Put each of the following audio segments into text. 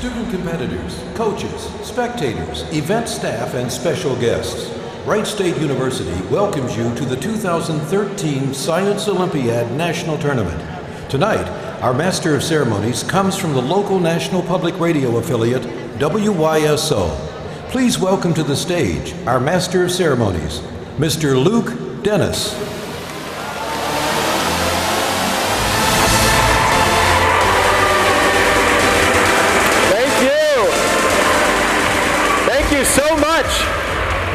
student competitors, coaches, spectators, event staff, and special guests, Wright State University welcomes you to the 2013 Science Olympiad National Tournament. Tonight, our Master of Ceremonies comes from the local National Public Radio affiliate, WYSO. Please welcome to the stage our Master of Ceremonies, Mr. Luke Dennis. Thank you so much.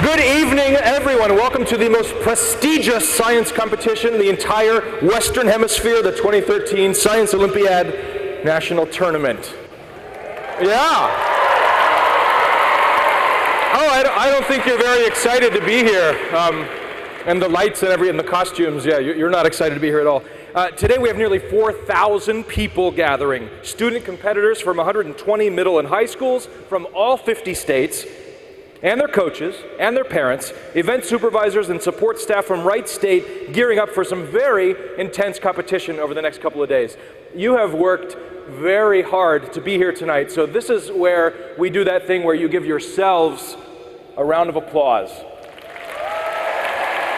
Good evening, everyone. Welcome to the most prestigious science competition in the entire Western Hemisphere, the 2013 Science Olympiad National Tournament. Yeah. Oh, I don't think you're very excited to be here. And the lights and the costumes, yeah, you're not excited to be here at all. Today we have nearly 4,000 people gathering. Student competitors from 120 middle and high schools from all 50 states, and their coaches and their parents, event supervisors and support staff from Wright State gearing up for some very intense competition over the next couple of days. You have worked very hard to be here tonight, so this is where we do that thing where you give yourselves a round of applause.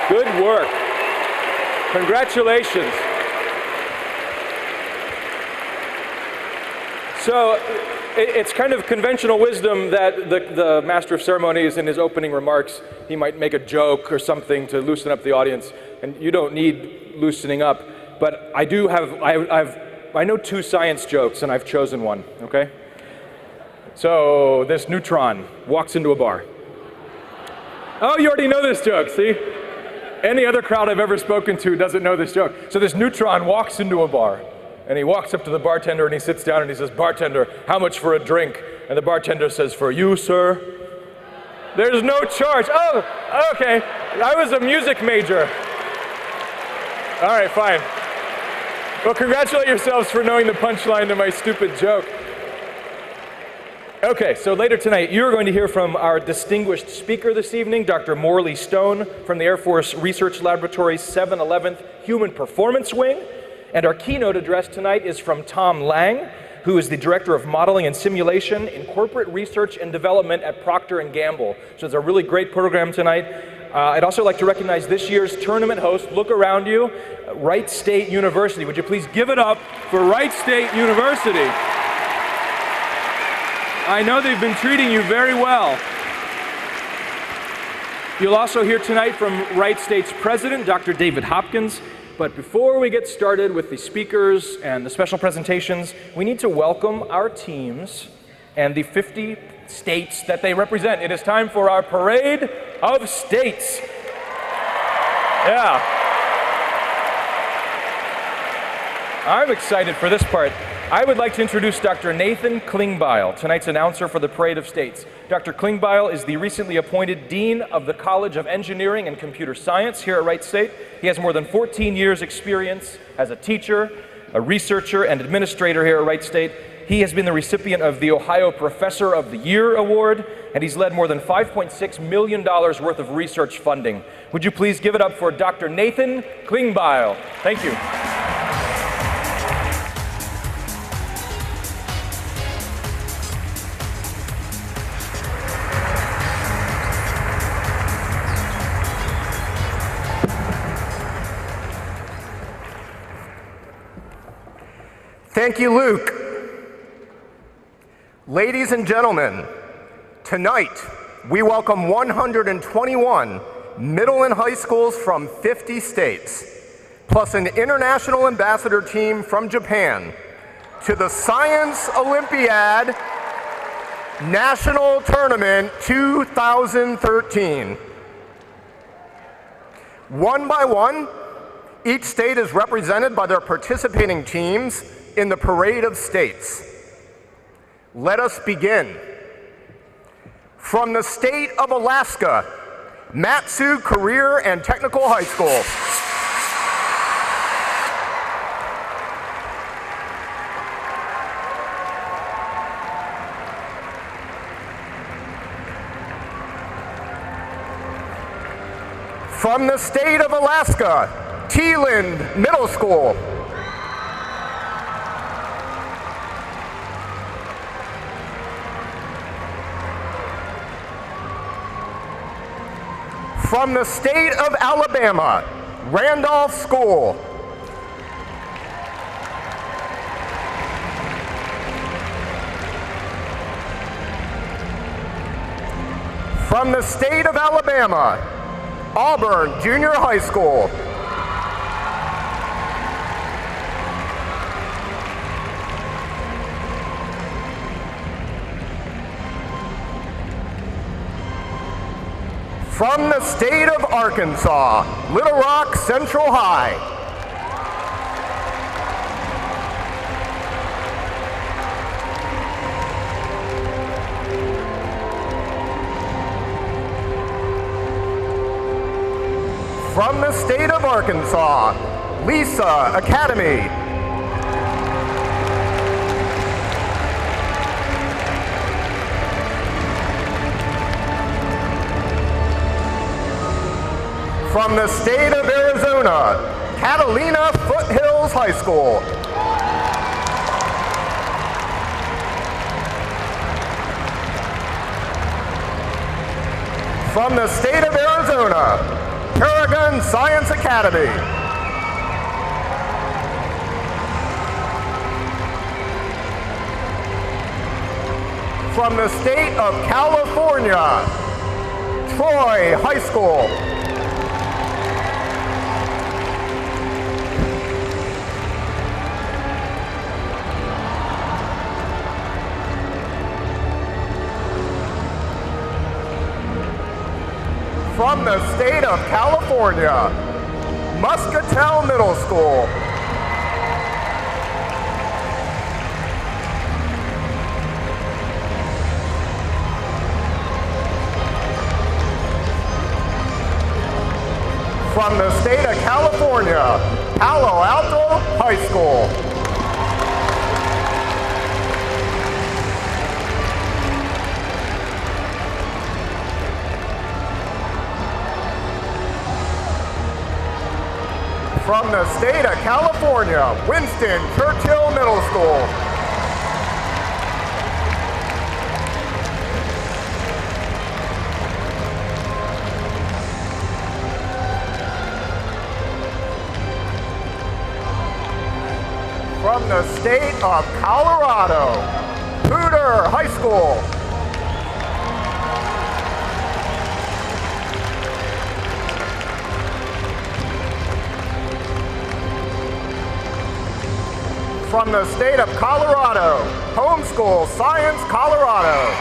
Good work. Congratulations. So it's kind of conventional wisdom that the Master of Ceremonies in his opening remarks, he might make a joke or something to loosen up the audience, and you don't need loosening up, but I do have, I know two science jokes and I've chosen one, okay? So this neutron walks into a bar. Oh, you already know this joke, see? Any other crowd I've ever spoken to doesn't know this joke. So this neutron walks into a bar, and he walks up to the bartender and he sits down and he says, "Bartender, how much for a drink?" And the bartender says, "For you, sir." There's no charge. Oh, okay. I was a music major. All right, fine. Well, congratulate yourselves for knowing the punchline to my stupid joke. Okay, so later tonight, you're going to hear from our distinguished speaker this evening, Dr. Morley Stone from the Air Force Research Laboratory's 711th Human Performance Wing. And our keynote address tonight is from Tom Lang, who is the Director of Modeling and Simulation in Corporate Research and Development at Procter & Gamble. So it's a really great program tonight. I'd also like to recognize this year's tournament host. Look around you, Wright State University. Would you please give it up for Wright State University? I know they've been treating you very well. You'll also hear tonight from Wright State's president, Dr. David Hopkins. But before we get started with the speakers and the special presentations, we need to welcome our teams and the 50 states that they represent. It is time for our Parade of States. Yeah. I'm excited for this part. I would like to introduce Dr. Nathan Klingbeil, tonight's announcer for the Parade of States. Dr. Klingbeil is the recently appointed Dean of the College of Engineering and Computer Science here at Wright State. He has more than 14 years' experience as a teacher, a researcher, and administrator here at Wright State. He has been the recipient of the Ohio Professor of the Year Award, and he's led more than $5.6 million worth of research funding. Would you please give it up for Dr. Nathan Klingbeil? Thank you. Thank you, Luke. Ladies and gentlemen, tonight we welcome 121 middle and high schools from 50 states, plus an international ambassador team from Japan, to the Science Olympiad National Tournament 2013. One by one, each state is represented by their participating teams in the Parade of States. Let us begin. From the state of Alaska, Matsu Career and Technical High School. From the state of Alaska, Teeland Middle School. From the state of Alabama, Randolph School. From the state of Alabama, Auburn Junior High School. From the state of Arkansas, Little Rock Central High. From the state of Arkansas, Lisa Academy. From the state of Arizona, Catalina Foothills High School. From the state of Arizona, Paragon Science Academy. From the state of California, Troy High School. From the state of California, Muscatel Middle School. From the state of California, Palo Alto High School. From the state of California, Winston Churchill Middle School. From the state of Colorado, Hooter High School. From the state of Colorado, Homeschool Science Colorado.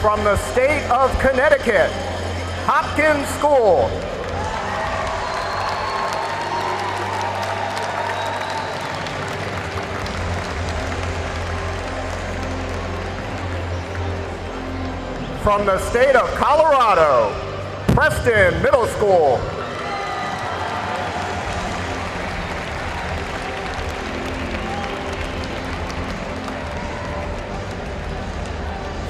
From the state of Connecticut, Hopkins School. From the state of Colorado, Preston Middle School.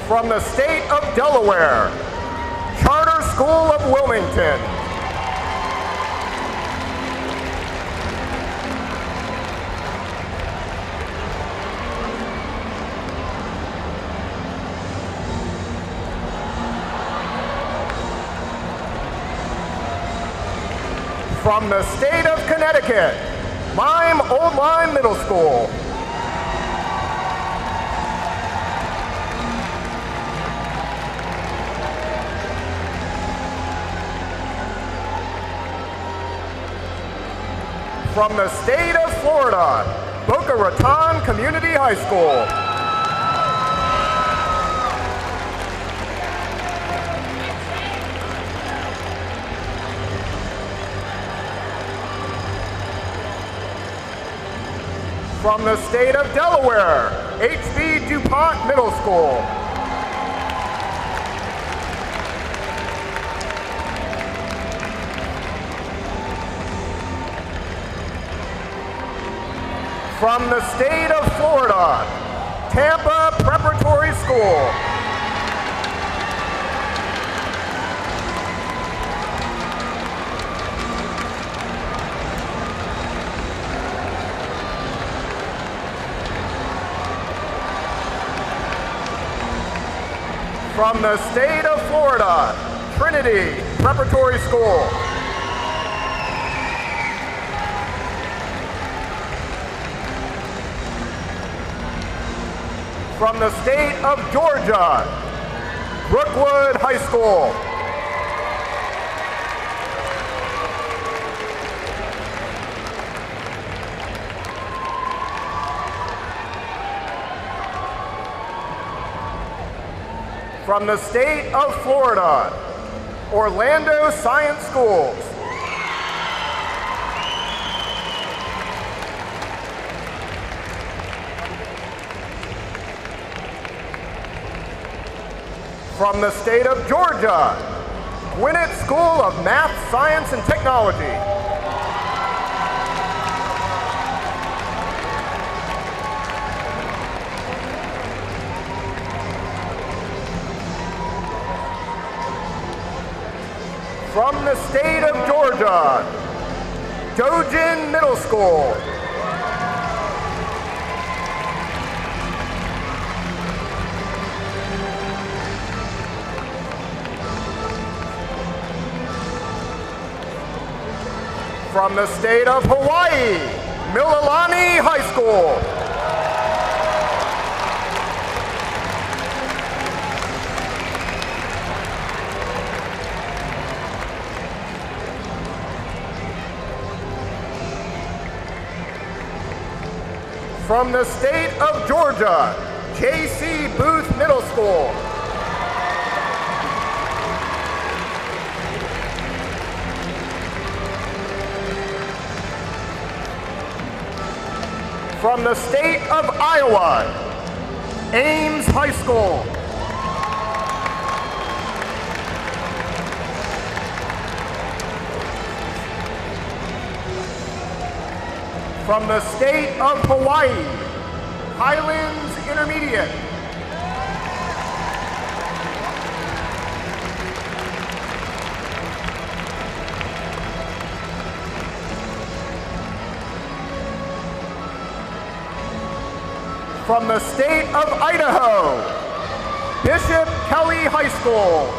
From the state of Delaware, Charter School of Wilmington. From the state of Connecticut, Lyme Old Lyme Middle School. From the state of Florida, Boca Raton Community High School. From the state of Delaware, H.B. DuPont Middle School. From the state of Florida, Tampa Preparatory School. From the state of Florida, Trinity Preparatory School. From the state of Georgia, Brookwood High School. From the state of Florida, Orlando Science Schools. From the state of Georgia, Gwinnett School of Math, Science, and Technology. From the state of Georgia, Dogen Middle School. From the state of Hawaii, Mililani High School. From the state of Georgia, J.C. Booth Middle School. From the state of Iowa, Ames High School. From the state of Hawaii, Highlands Intermediate. From the state of Idaho, Bishop Kelly High School.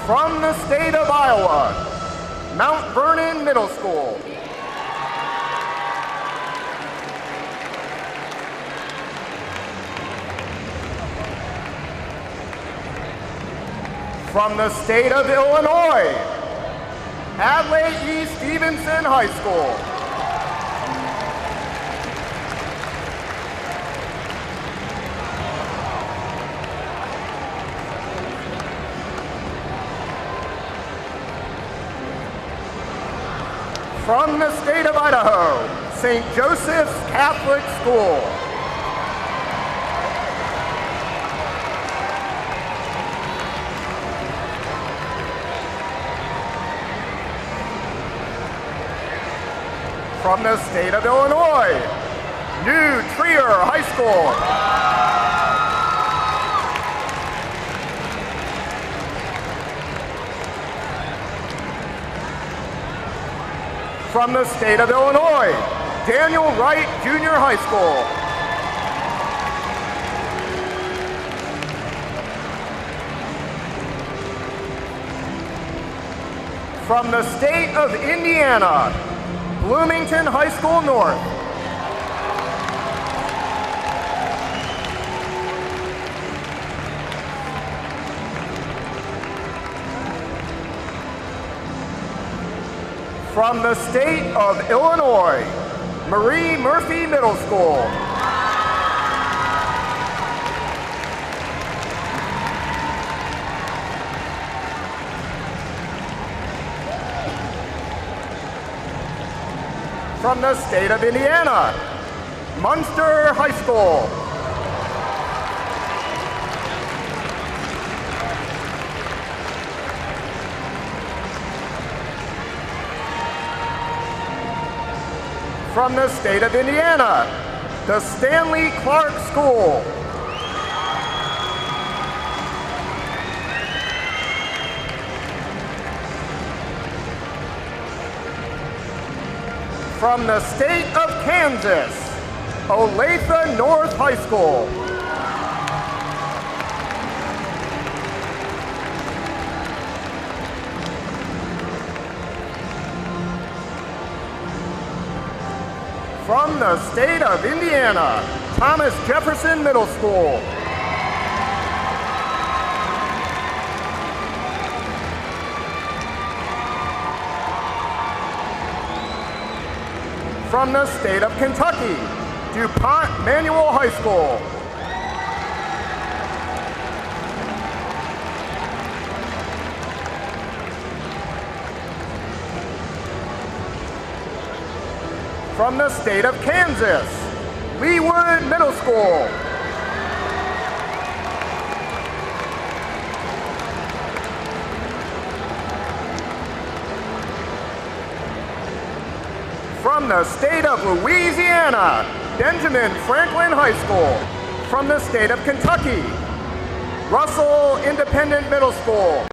From the state of Iowa, Mount Vernon Middle School. From the state of Illinois, Adlai E. Stevenson High School. From the state of Idaho, St. Joseph's Catholic School. From the state of Illinois, New Trier High School. From the state of Illinois, Daniel Wright Junior High School. From the state of Indiana, Bloomington High School North. From the state of Illinois, Marie Murphy Middle School. From the state of Indiana, Munster High School. From the state of Indiana, the Stanley Clark School. From the state of Kansas, Olathe North High School. From the state of Indiana, Thomas Jefferson Middle School. From the state of Kentucky, DuPont Manual High School. From the state of Kansas, Leewood Middle School. From the state of Louisiana, Benjamin Franklin High School. From the state of Kentucky, Russell Independent Middle School.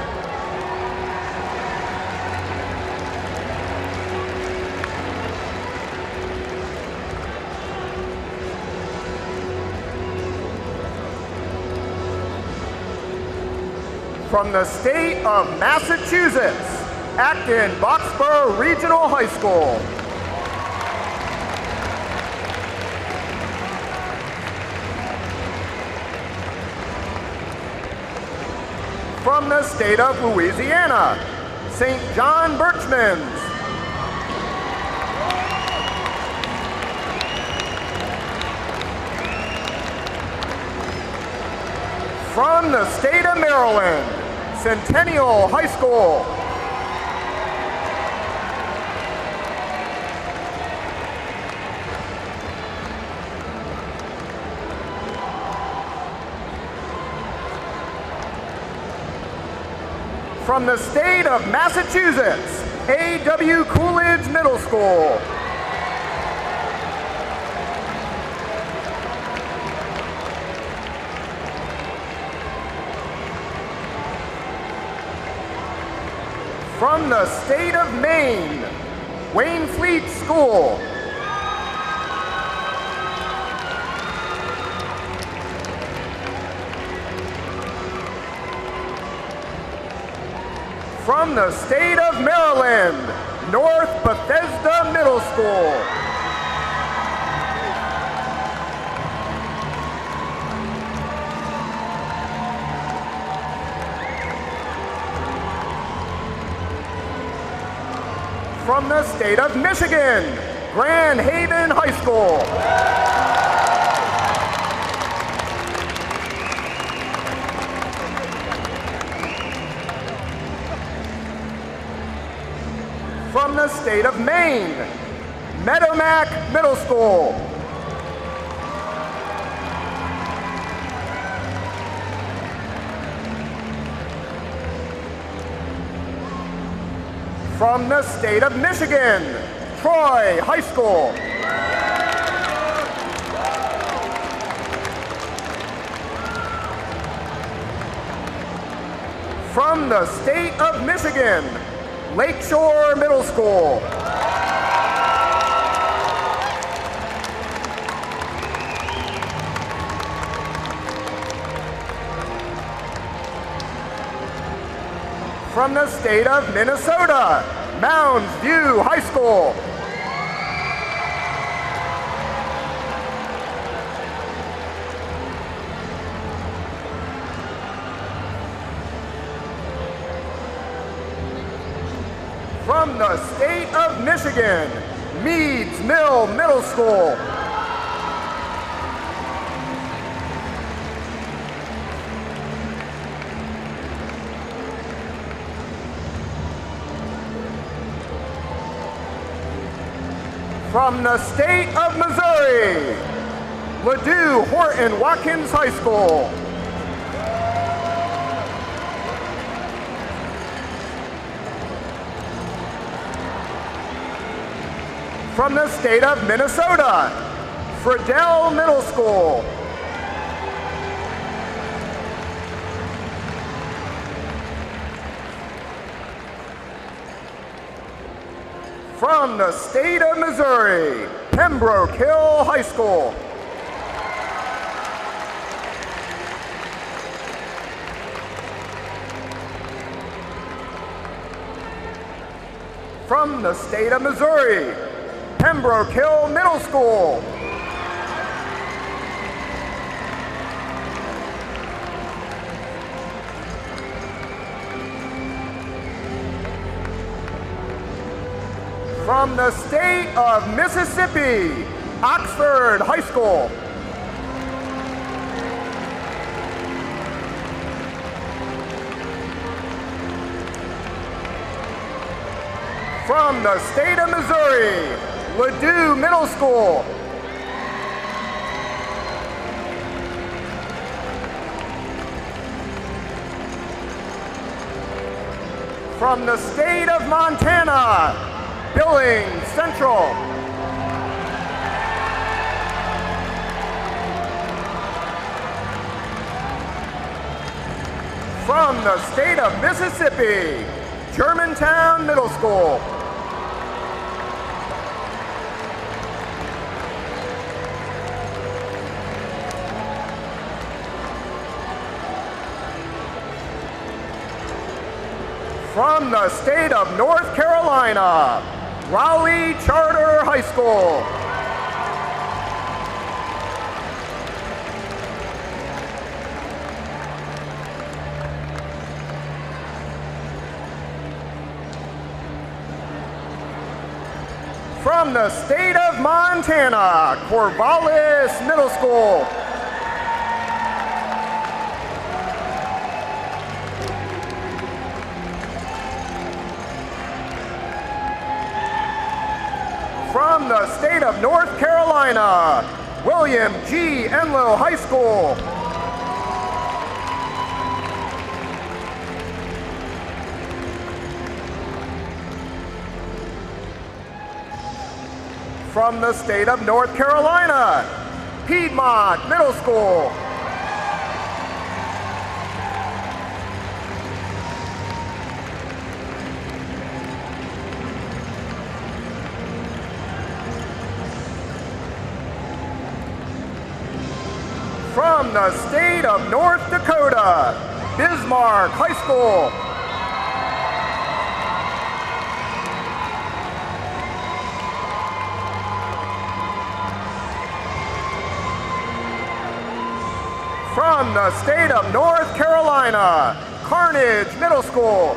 From the state of Massachusetts, Acton-Boxborough Regional High School. From the state of Louisiana, St. John Birchmans. From the state of Maryland, Centennial High School. From the state of Massachusetts, A.W. Coolidge Middle School. From the state of Maine, Waynfleet School. From the state of Maryland, North Bethesda Middle School. From the state of Michigan, Grand Haven High School. From the state of Maine, Meadowmack Middle School. From the state of Michigan, Troy High School. From the state of Michigan, Lakeshore Middle School. From the state of Minnesota, Mounds View High School. From the state of Michigan, Meads Mill Middle School. From the state of Missouri, Ladue Horton Watkins High School. From the state of Minnesota, Friedel Middle School. From the state of Missouri, Pembroke Hill High School. From the state of Missouri, Pembroke Hill Middle School. From the state of Mississippi, Oxford High School. From the state of Missouri, Ladue Middle School. From the state of Montana, Billings Central. From the state of Mississippi, Germantown Middle School. From the state of North Carolina, Raleigh Charter High School. From the state of Montana, Corvallis Middle School. From the state of North Carolina, William G. Enlow High School. From the state of North Carolina, Piedmont Middle School. From the state of North Dakota, Bismarck High School. From the state of North Carolina, Carnegie Middle School.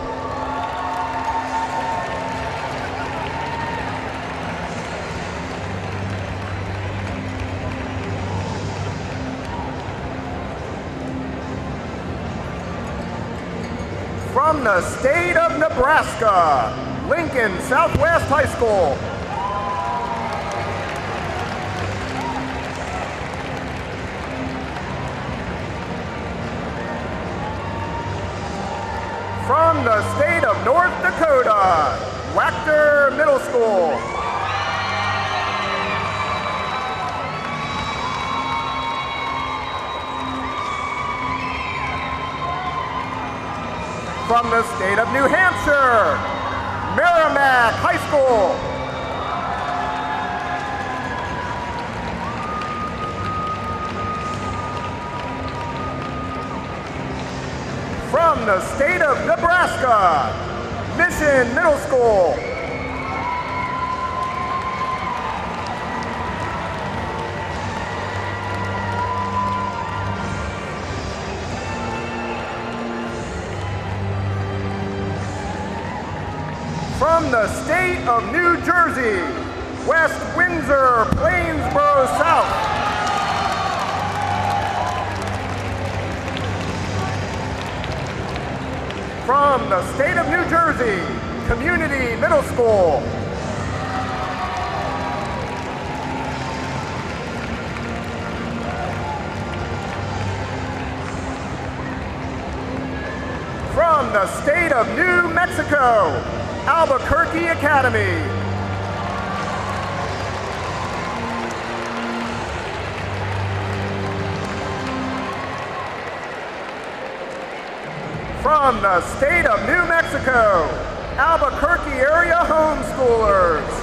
From the state of Nebraska, Lincoln Southwest High School. From the state of North Dakota, Wachter Middle School. From the state of New Hampshire, Merrimack High School. From the state of Nebraska, Mission Middle School. From the state of New Jersey, West Windsor, Plainsboro South. From the state of New Jersey, Community Middle School. From the state of New Mexico, Albuquerque Academy. From the state of New Mexico, Albuquerque area homeschoolers.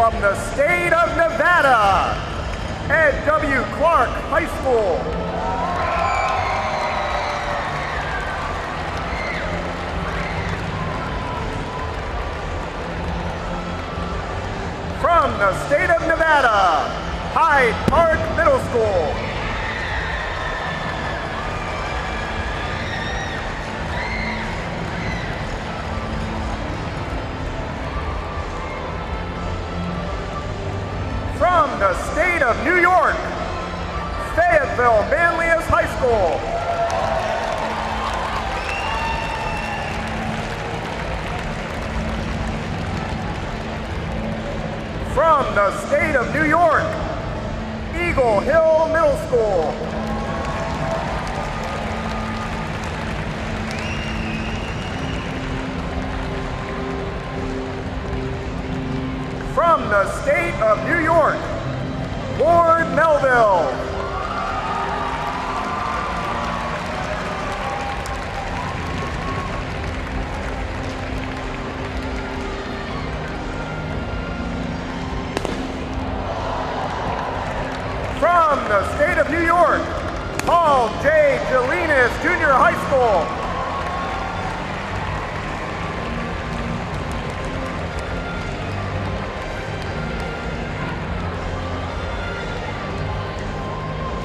From the state of Nevada, Ed W. Clark High School. From the state of Nevada, Hyde Park Middle School. From the state of New York, Fayetteville Manlius High School. From the state of New York, Eagle Hill Middle School. From the state of New York, Ward Melville. From the state of New York, Paul J. Jelinas Junior High School.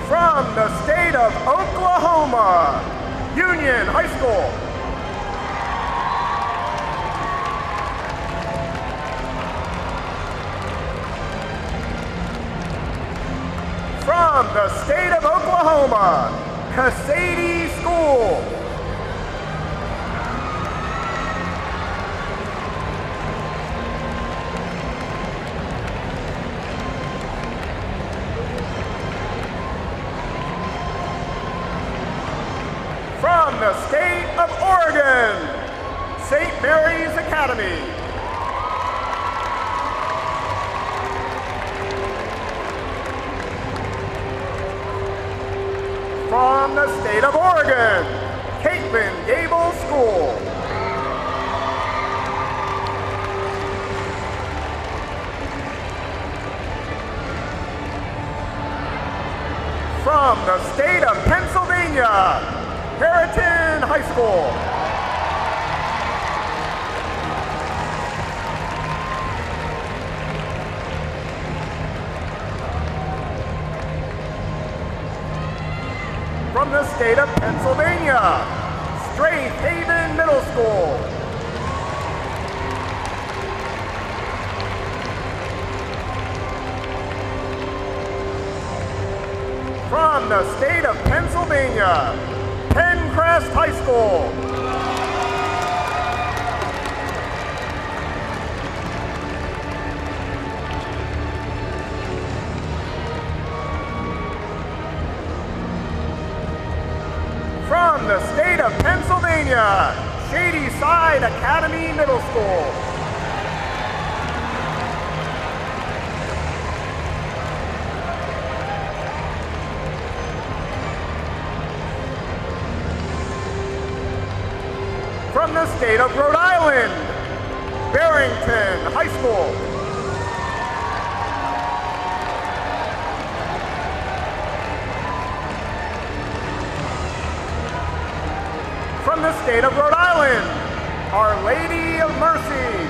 From the state of Oklahoma, Union High School. From the state of Oklahoma, Casady School. From the state of Oregon, St. Mary's Academy. From the state of Oregon, Caitlin Gable School. From the state of Pennsylvania, Harriton High School. From the state of Pennsylvania, Straith Haven Middle School. From the state of Pennsylvania, Pencrest High School. From the state of Pennsylvania, Shady Side Academy Middle School. From the state of Rhode Island, Barrington High School. From the state of Rhode Island, Our Lady of Mercy.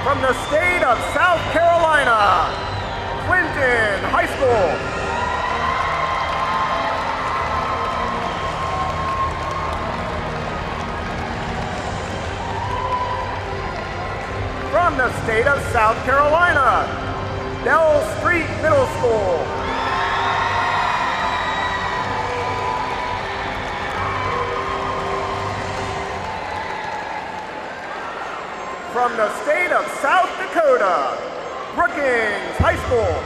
From the state of South Carolina, Clinton High School. From the state of South Carolina, Bell Street Middle School. From the state of South Dakota, Brookings High School.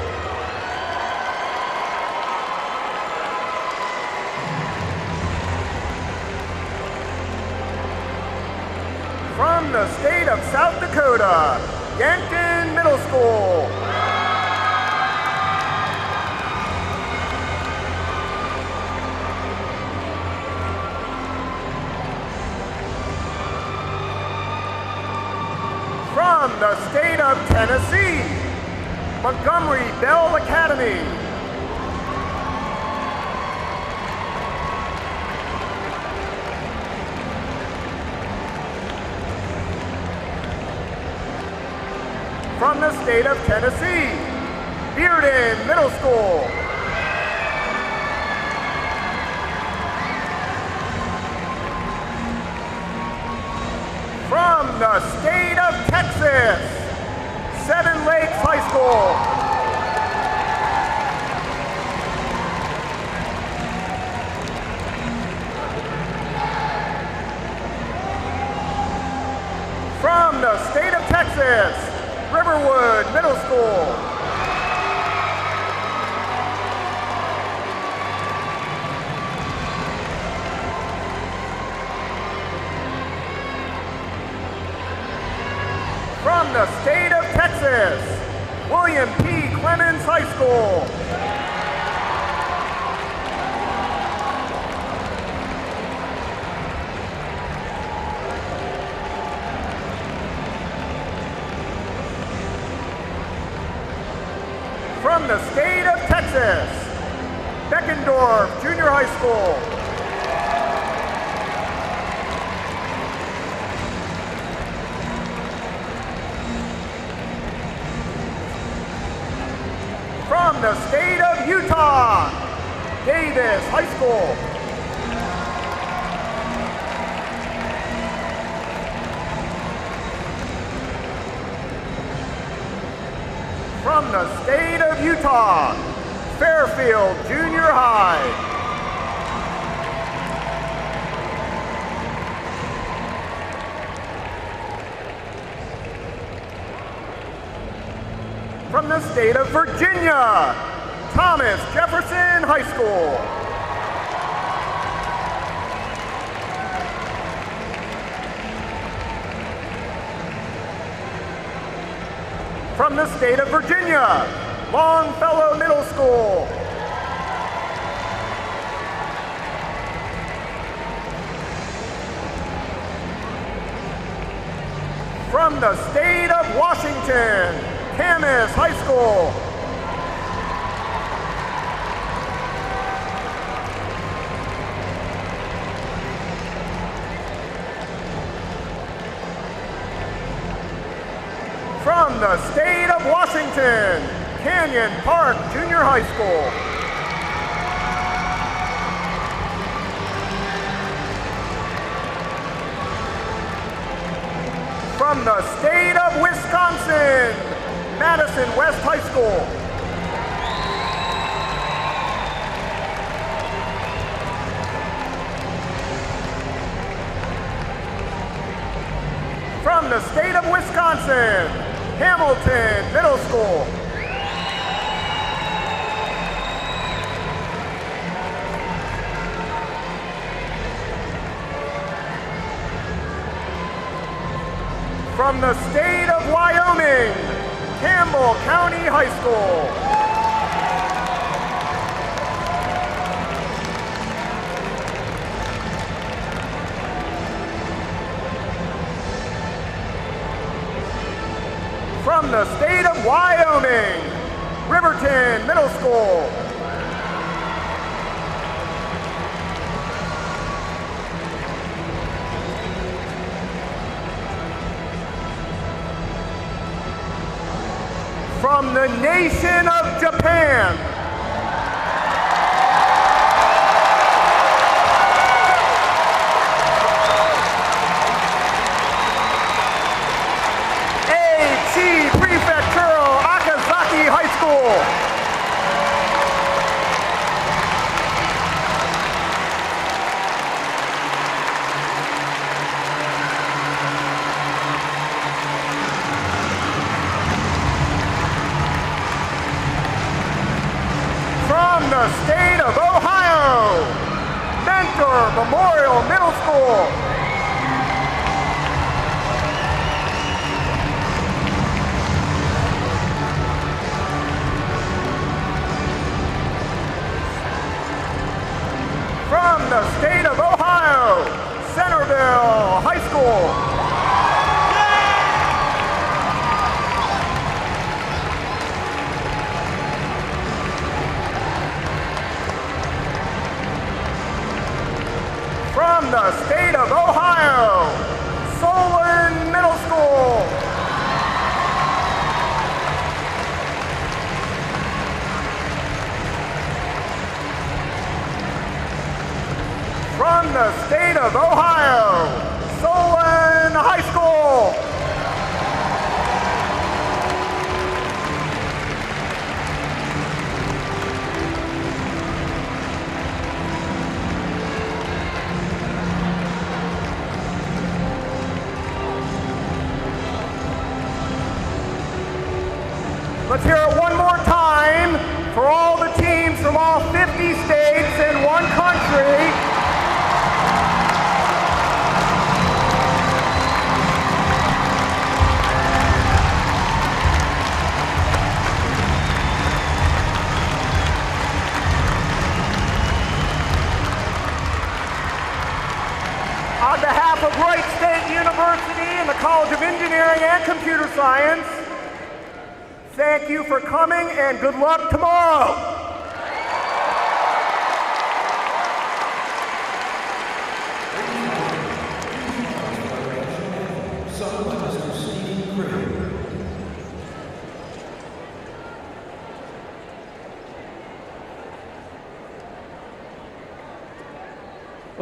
From the state of South Dakota, Yankton Middle School. From the state of Tennessee, Montgomery Bell Academy. From the state of Tennessee, Bearden Middle School. From the state of Texas, Seven Lakes High School. From the state of Texas, Riverwood Middle School. From the state of Texas, William P. Clemens High School. From the state of Texas, Beckendorf Junior High School. From the state of Utah, Davis High School. From the state of Utah, Fairfield Junior High. From the state of Virginia, Thomas Jefferson High School. From the state of Virginia, Longfellow Middle School. From the state of Washington, Camas High School. From the state of Washington, Canyon Park Junior High School. From the state of Wisconsin, Madison West High School. From the state of Wisconsin, Hamilton Middle School. From the state of Wyoming, Campbell County High School. From the state of Wyoming, Riverton Middle School. From the nation of Japan, Aichi Prefectural Akazaki High School. From the state of Ohio, Mentor Memorial Middle School. From the state of Ohio, Centerville High School. Let's hear it one more time for all the teams from all 50 states and one country. On behalf of Wright State University and the College of Engineering and Computer Science, thank you for coming and good luck tomorrow.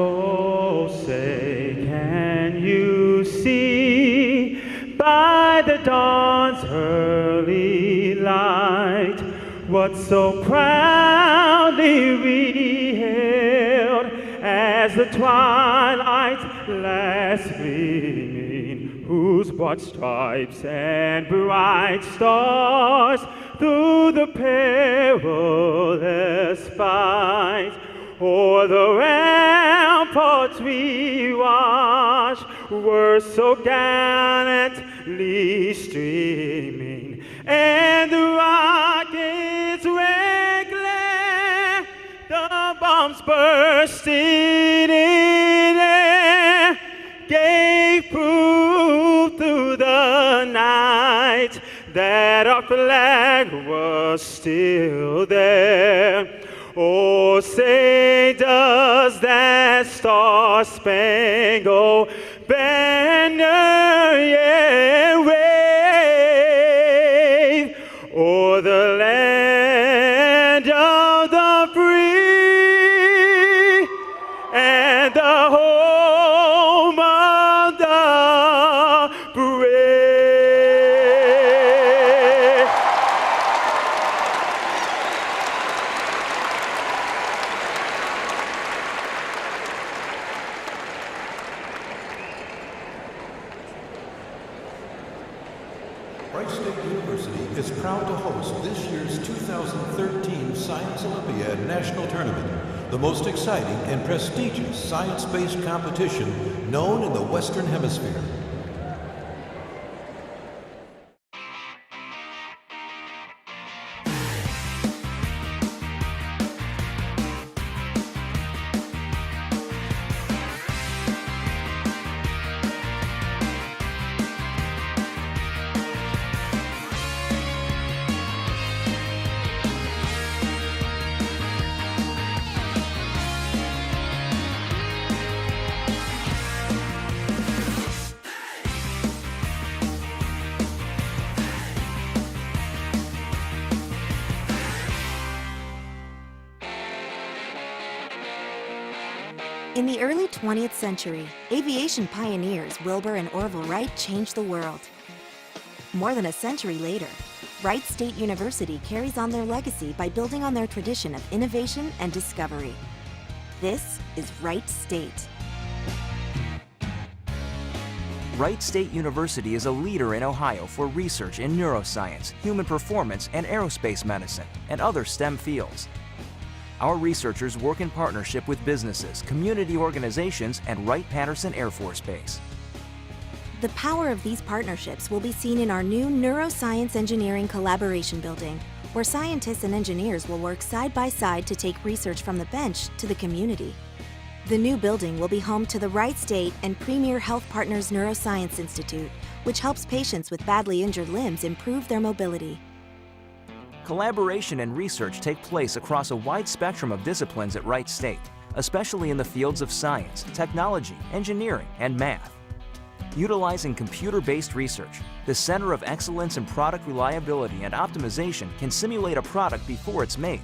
Oh, say, can you see by the dawn's early light what so proudly we hailed as the twilight last gleaming, whose broad stripes and bright stars through the perilous fight o'er the ramparts we watched were so gallantly streaming, and the rockets' red glare, the bombs bursting in air, gave proof through the night that our flag was still there. Oh, say, does that star-spangled banner yet wave o'er the land of the free and the home of the brave? Wright State University is proud to host this year's 2013 Science Olympiad National Tournament, the most exciting and prestigious science-based competition known in the Western Hemisphere. In the early 20th century, aviation pioneers Wilbur and Orville Wright changed the world. More than a century later, Wright State University carries on their legacy by building on their tradition of innovation and discovery. This is Wright State. Wright State University is a leader in Ohio for research in neuroscience, human performance, and aerospace medicine, and other STEM fields. Our researchers work in partnership with businesses, community organizations, and Wright-Patterson Air Force Base. The power of these partnerships will be seen in our new Neuroscience Engineering Collaboration Building, where scientists and engineers will work side by side to take research from the bench to the community. The new building will be home to the Wright State and Premier Health Partners Neuroscience Institute, which helps patients with badly injured limbs improve their mobility. Collaboration and research take place across a wide spectrum of disciplines at Wright State, especially in the fields of science, technology, engineering, and math. Utilizing computer-based research, the Center of Excellence in Product Reliability and Optimization can simulate a product before it's made.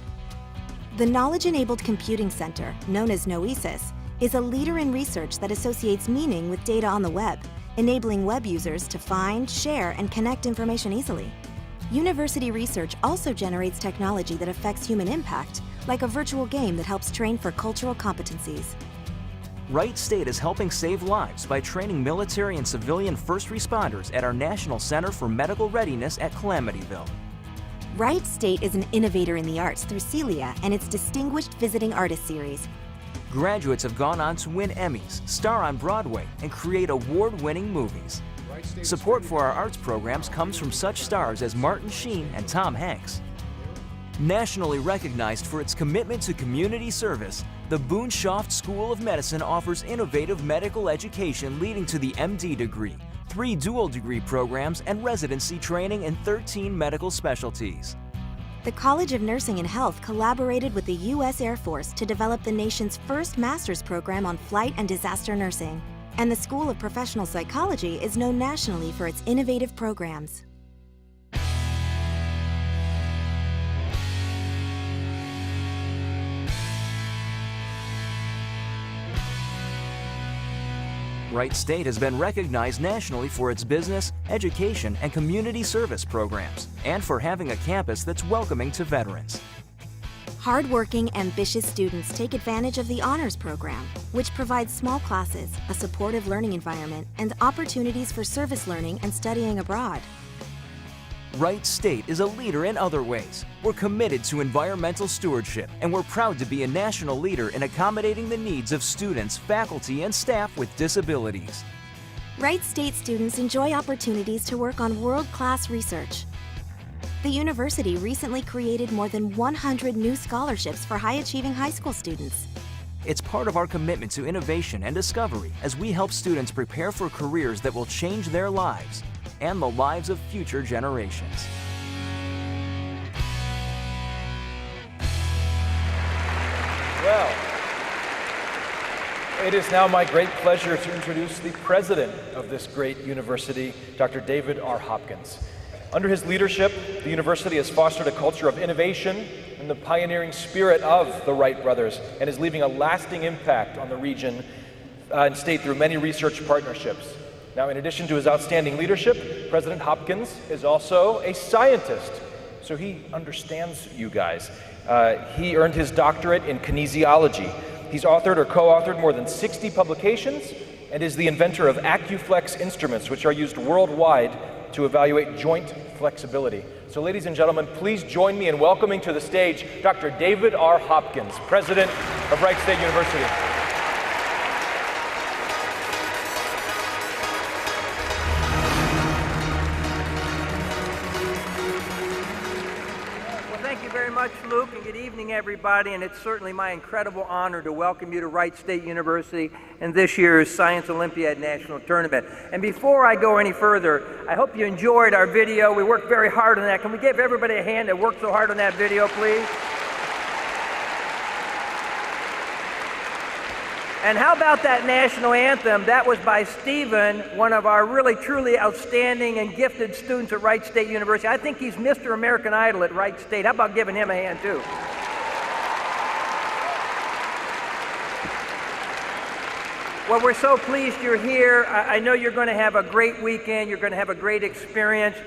The Knowledge-Enabled Computing Center, known as NOESIS, is a leader in research that associates meaning with data on the web, enabling web users to find, share, and connect information easily. University research also generates technology that affects human impact, like a virtual game that helps train for cultural competencies. Wright State is helping save lives by training military and civilian first responders at our National Center for Medical Readiness at Calamityville. Wright State is an innovator in the arts through Celia and its Distinguished Visiting Artist Series. Graduates have gone on to win Emmys, star on Broadway, and create award-winning movies. Support for our arts programs comes from such stars as Martin Sheen and Tom Hanks. Nationally recognized for its commitment to community service, the Boone Schaft School of Medicine offers innovative medical education leading to the MD degree, 3 dual degree programs, and residency training in 13 medical specialties. The College of Nursing and Health collaborated with the U.S. Air Force to develop the nation's first master's program on flight and disaster nursing. And the School of Professional Psychology is known nationally for its innovative programs. Wright State has been recognized nationally for its business, education, and community service programs, and for having a campus that's welcoming to veterans. Hardworking, ambitious students take advantage of the Honors Program, which provides small classes, a supportive learning environment, and opportunities for service learning and studying abroad. Wright State is a leader in other ways. We're committed to environmental stewardship, and we're proud to be a national leader in accommodating the needs of students, faculty, and staff with disabilities. Wright State students enjoy opportunities to work on world-class research. The university recently created more than 100 new scholarships for high-achieving high school students. It's part of our commitment to innovation and discovery as we help students prepare for careers that will change their lives and the lives of future generations. Well, it is now my great pleasure to introduce the president of this great university, Dr. David R. Hopkins. Under his leadership, the university has fostered a culture of innovation and the pioneering spirit of the Wright brothers, and is leaving a lasting impact on the region and state through many research partnerships. Now, in addition to his outstanding leadership, President Hopkins is also a scientist, so he understands you guys. He earned his doctorate in kinesiology. He's authored or co-authored more than 60 publications and is the inventor of AccuFlex instruments, which are used worldwide to evaluate joint flexibility. So, ladies and gentlemen, please join me in welcoming to the stage Dr. David R. Hopkins, President of Wright State University. Luke, and good evening, everybody, and it's certainly my incredible honor to welcome you to Wright State University and this year's Science Olympiad National Tournament. And before I go any further, I hope you enjoyed our video. We worked very hard on that. Can we give everybody a hand that worked so hard on that video, please? And how about that national anthem? That was by Stephen, one of our really truly outstanding and gifted students at Wright State University. I think he's Mr. American Idol at Wright State. How about giving him a hand too? Well, we're so pleased you're here. I know you're going to have a great weekend. You're going to have a great experience.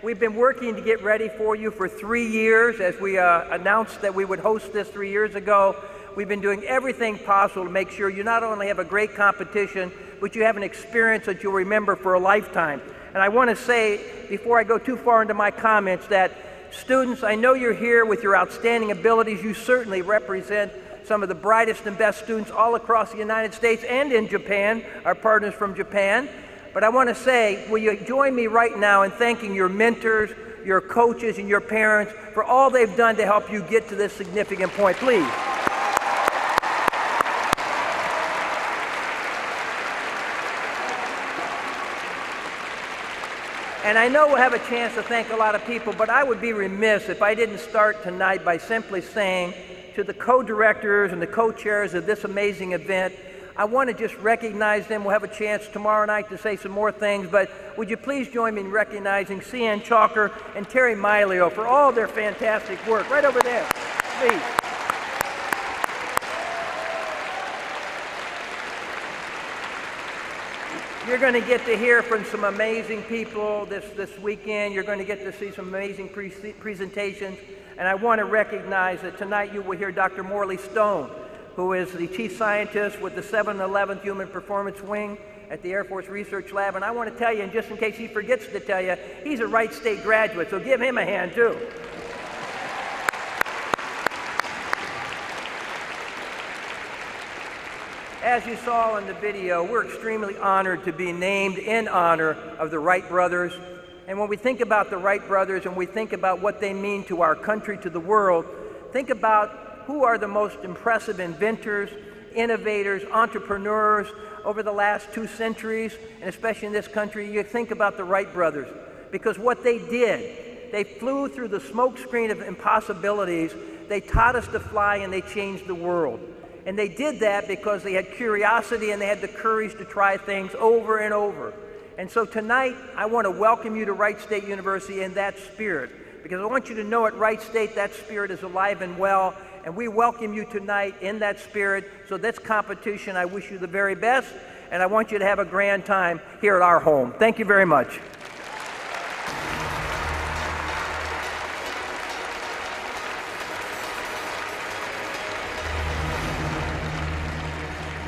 We've been working to get ready for you for 3 years, as we announced that we would host this 3 years ago. We've been doing everything possible to make sure you not only have a great competition, but you have an experience that you'll remember for a lifetime. And I want to say, before I go too far into my comments, that students, I know you're here with your outstanding abilities. You certainly represent some of the brightest and best students all across the United States and in Japan, our partners from Japan. But I want to say, will you join me right now in thanking your mentors, your coaches, and your parents for all they've done to help you get to this significant point, please. And I know we'll have a chance to thank a lot of people, but I would be remiss if I didn't start tonight by simply saying to the co-directors and the co-chairs of this amazing event, I want to just recognize them. We'll have a chance tomorrow night to say some more things, but would you please join me in recognizing C.N. Chalker and Terry Milio for all their fantastic work. Right over there, please. You're going to get to hear from some amazing people this weekend. You're going to get to see some amazing presentations. And I want to recognize that tonight you will hear Dr. Morley Stone, who is the chief scientist with the 711th Human Performance Wing at the Air Force Research Lab. And I want to tell you, and just in case he forgets to tell you, he's a Wright State graduate, so give him a hand too. As you saw in the video, we're extremely honored to be named in honor of the Wright brothers. And when we think about the Wright brothers and we think about what they mean to our country, to the world, think about who are the most impressive inventors, innovators, entrepreneurs over the last 2 centuries, and especially in this country. You think about the Wright brothers, because what they did, they flew through the smoke screen of impossibilities. They taught us to fly and they changed the world. And they did that because they had curiosity and they had the courage to try things over and over. And so tonight, I want to welcome you to Wright State University in that spirit, because I want you to know at Wright State that spirit is alive and well, and we welcome you tonight in that spirit. So this competition, I wish you the very best, and I want you to have a grand time here at our home. Thank you very much.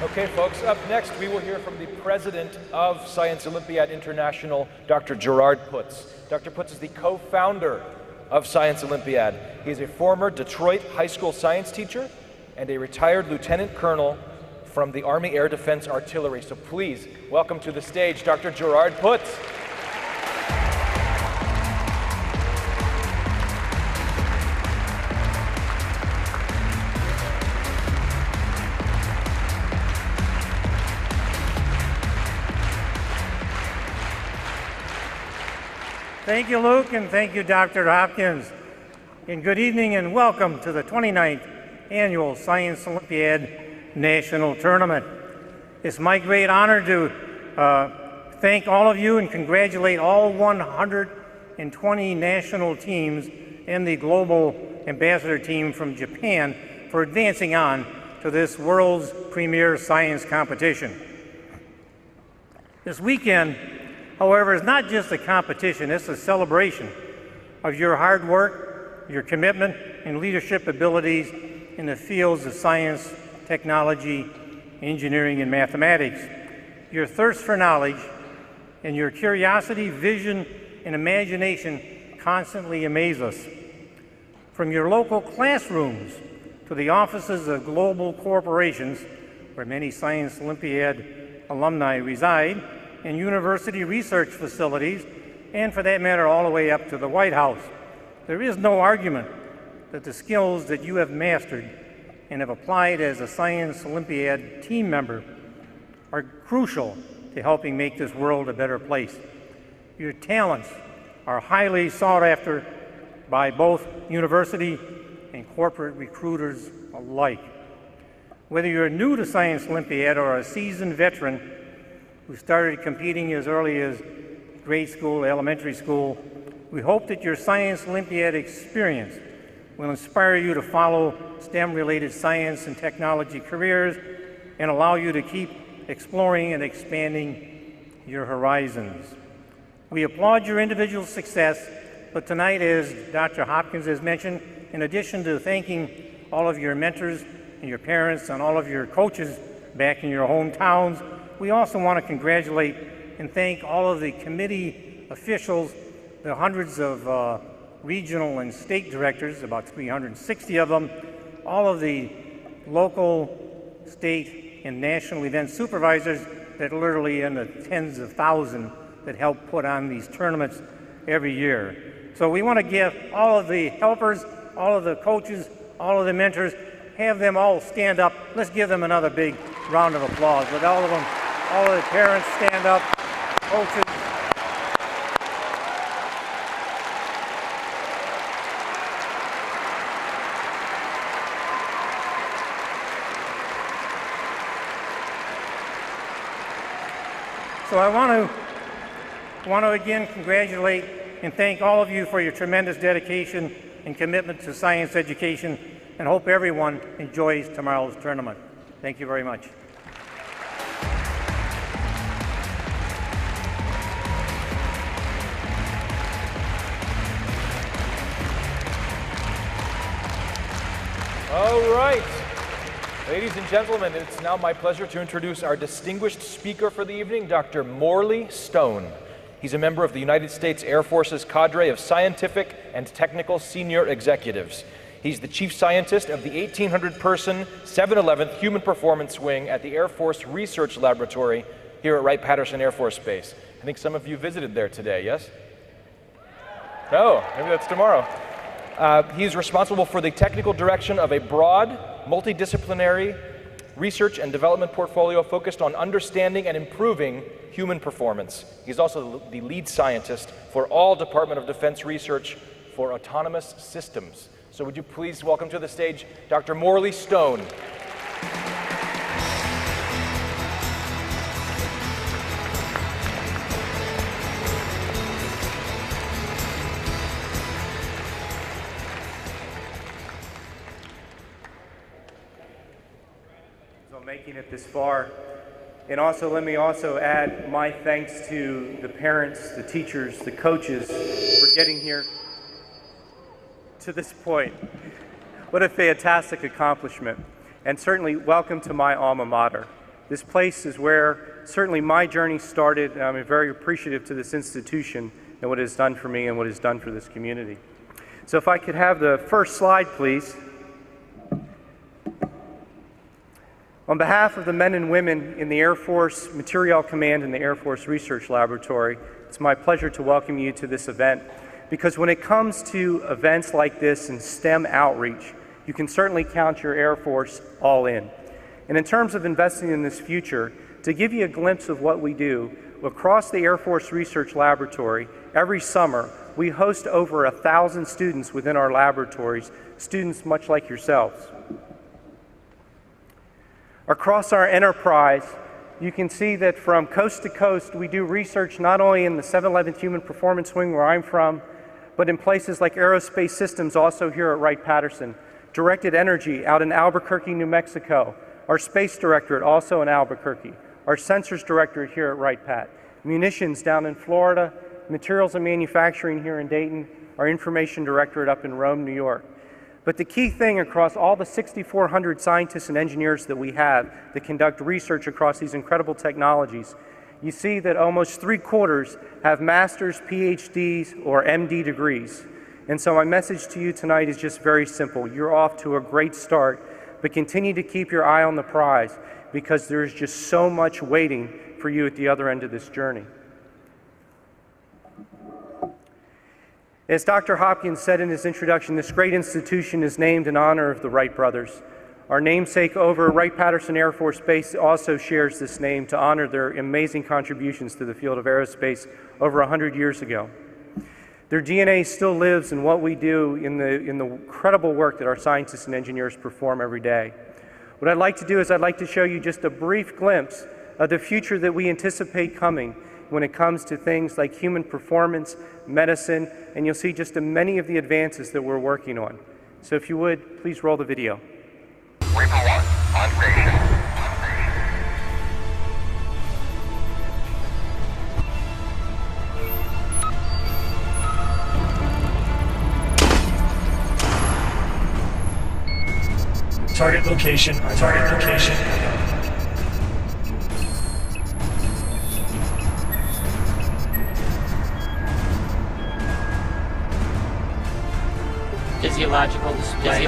Okay, folks, up next we will hear from the president of Science Olympiad International, Dr. Gerard Putz. Dr. Putz is the co-founder of Science Olympiad. He is a former Detroit high school science teacher and a retired lieutenant colonel from the Army Air Defense Artillery. So please welcome to the stage Dr. Gerard Putz. Thank you, Luke, and thank you, Dr. Hopkins. And good evening and welcome to the 29th Annual Science Olympiad National Tournament. It's my great honor to thank all of you and congratulate all 120 national teams and the global ambassador team from Japan for advancing on to this world's premier science competition. This weekend, however, it's not just a competition, it's a celebration of your hard work, your commitment, and leadership abilities in the fields of science, technology, engineering, and mathematics. Your thirst for knowledge and your curiosity, vision, and imagination constantly amaze us. From your local classrooms to the offices of global corporations, where many Science Olympiad alumni reside, and university research facilities, and for that matter, all the way up to the White House. There is no argument that the skills that you have mastered and have applied as a Science Olympiad team member are crucial to helping make this world a better place. Your talents are highly sought after by both university and corporate recruiters alike. Whether you're new to Science Olympiad or a seasoned veteran who started competing as early as grade school, elementary school, we hope that your Science Olympiad experience will inspire you to follow STEM-related science and technology careers and allow you to keep exploring and expanding your horizons. We applaud your individual success, but tonight, as Dr. Hopkins has mentioned, in addition to thanking all of your mentors and your parents and all of your coaches back in your hometowns, we also want to congratulate and thank all of the committee officials, the hundreds of regional and state directors, about 360 of them, all of the local, state, and national event supervisors that literally in the tens of thousands that help put on these tournaments every year. So we want to give all of the helpers, all of the coaches, all of the mentors, have them all stand up. Let's give them another big round of applause. With all of them, all of the parents stand up, coaches. So I want to again congratulate and thank all of you for your tremendous dedication and commitment to science education, and hope everyone enjoys tomorrow's tournament. Thank you very much. All right. Ladies and gentlemen, it's now my pleasure to introduce our distinguished speaker for the evening, Dr. Morley Stone. He's a member of the United States Air Force's cadre of scientific and technical senior executives. He's the chief scientist of the 1,800-person 711th Human Performance Wing at the Air Force Research Laboratory here at Wright-Patterson Air Force Base. I think some of you visited there today, yes? No, maybe that's tomorrow. He's responsible for the technical direction of a broad, multidisciplinary research and development portfolio focused on understanding and improving human performance. He's also the lead scientist for all Department of Defense research for autonomous systems. So would you please welcome to the stage Dr. Morley Stone. Making it this far. And also, let me also add my thanks to the parents, the teachers, the coaches for getting here to this point. What a fantastic accomplishment. And certainly welcome to my alma mater. This place is where certainly my journey started, and I'm very appreciative to this institution and what it has done for me and what it has done for this community. So if I could have the first slide, please. On behalf of the men and women in the Air Force Materiel Command and the Air Force Research Laboratory, it's my pleasure to welcome you to this event, because when it comes to events like this and STEM outreach, you can certainly count your Air Force all in. And in terms of investing in this future, to give you a glimpse of what we do, across the Air Force Research Laboratory, every summer, we host over 1,000 students within our laboratories, students much like yourselves. Across our enterprise, you can see that from coast to coast, we do research not only in the 711th Human Performance Wing, where I'm from, but in places like Aerospace Systems, also here at Wright-Patterson, Directed Energy out in Albuquerque, New Mexico, our Space Directorate also in Albuquerque, our Sensors Directorate here at Wright-Pat, Munitions down in Florida, Materials and Manufacturing here in Dayton, our Information Directorate up in Rome, New York. But the key thing across all the 6,400 scientists and engineers that we have that conduct research across these incredible technologies, you see that almost 3/4 have master's, PhDs, or MD degrees. And so my message to you tonight is just very simple. You're off to a great start, but continue to keep your eye on the prize, because there's just so much waiting for you at the other end of this journey. As Dr. Hopkins said in his introduction, this great institution is named in honor of the Wright brothers. Our namesake over Wright-Patterson Air Force Base also shares this name to honor their amazing contributions to the field of aerospace over 100 years ago. Their DNA still lives in what we do in the incredible work that our scientists and engineers perform every day. What I'd like to do is I'd like to show you just a brief glimpse of the future that we anticipate coming when it comes to things like human performance, medicine, and you'll see just many of the advances that we're working on. So if you would, please roll the video. Reaper 1, on station. Target location, target location. Physiological display.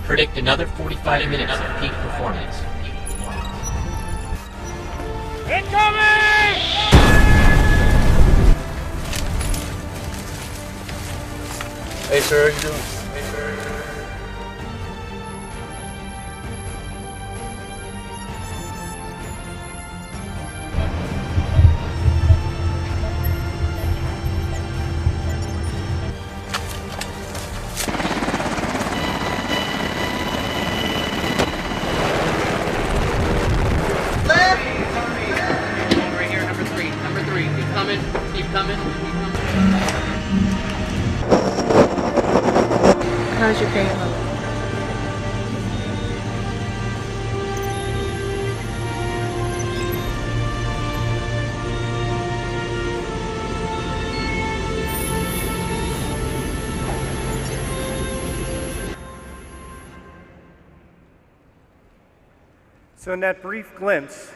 Predict another 45 minutes of peak performance. Incoming! Hey sir, how you doing? How's your payload? So in that brief glimpse,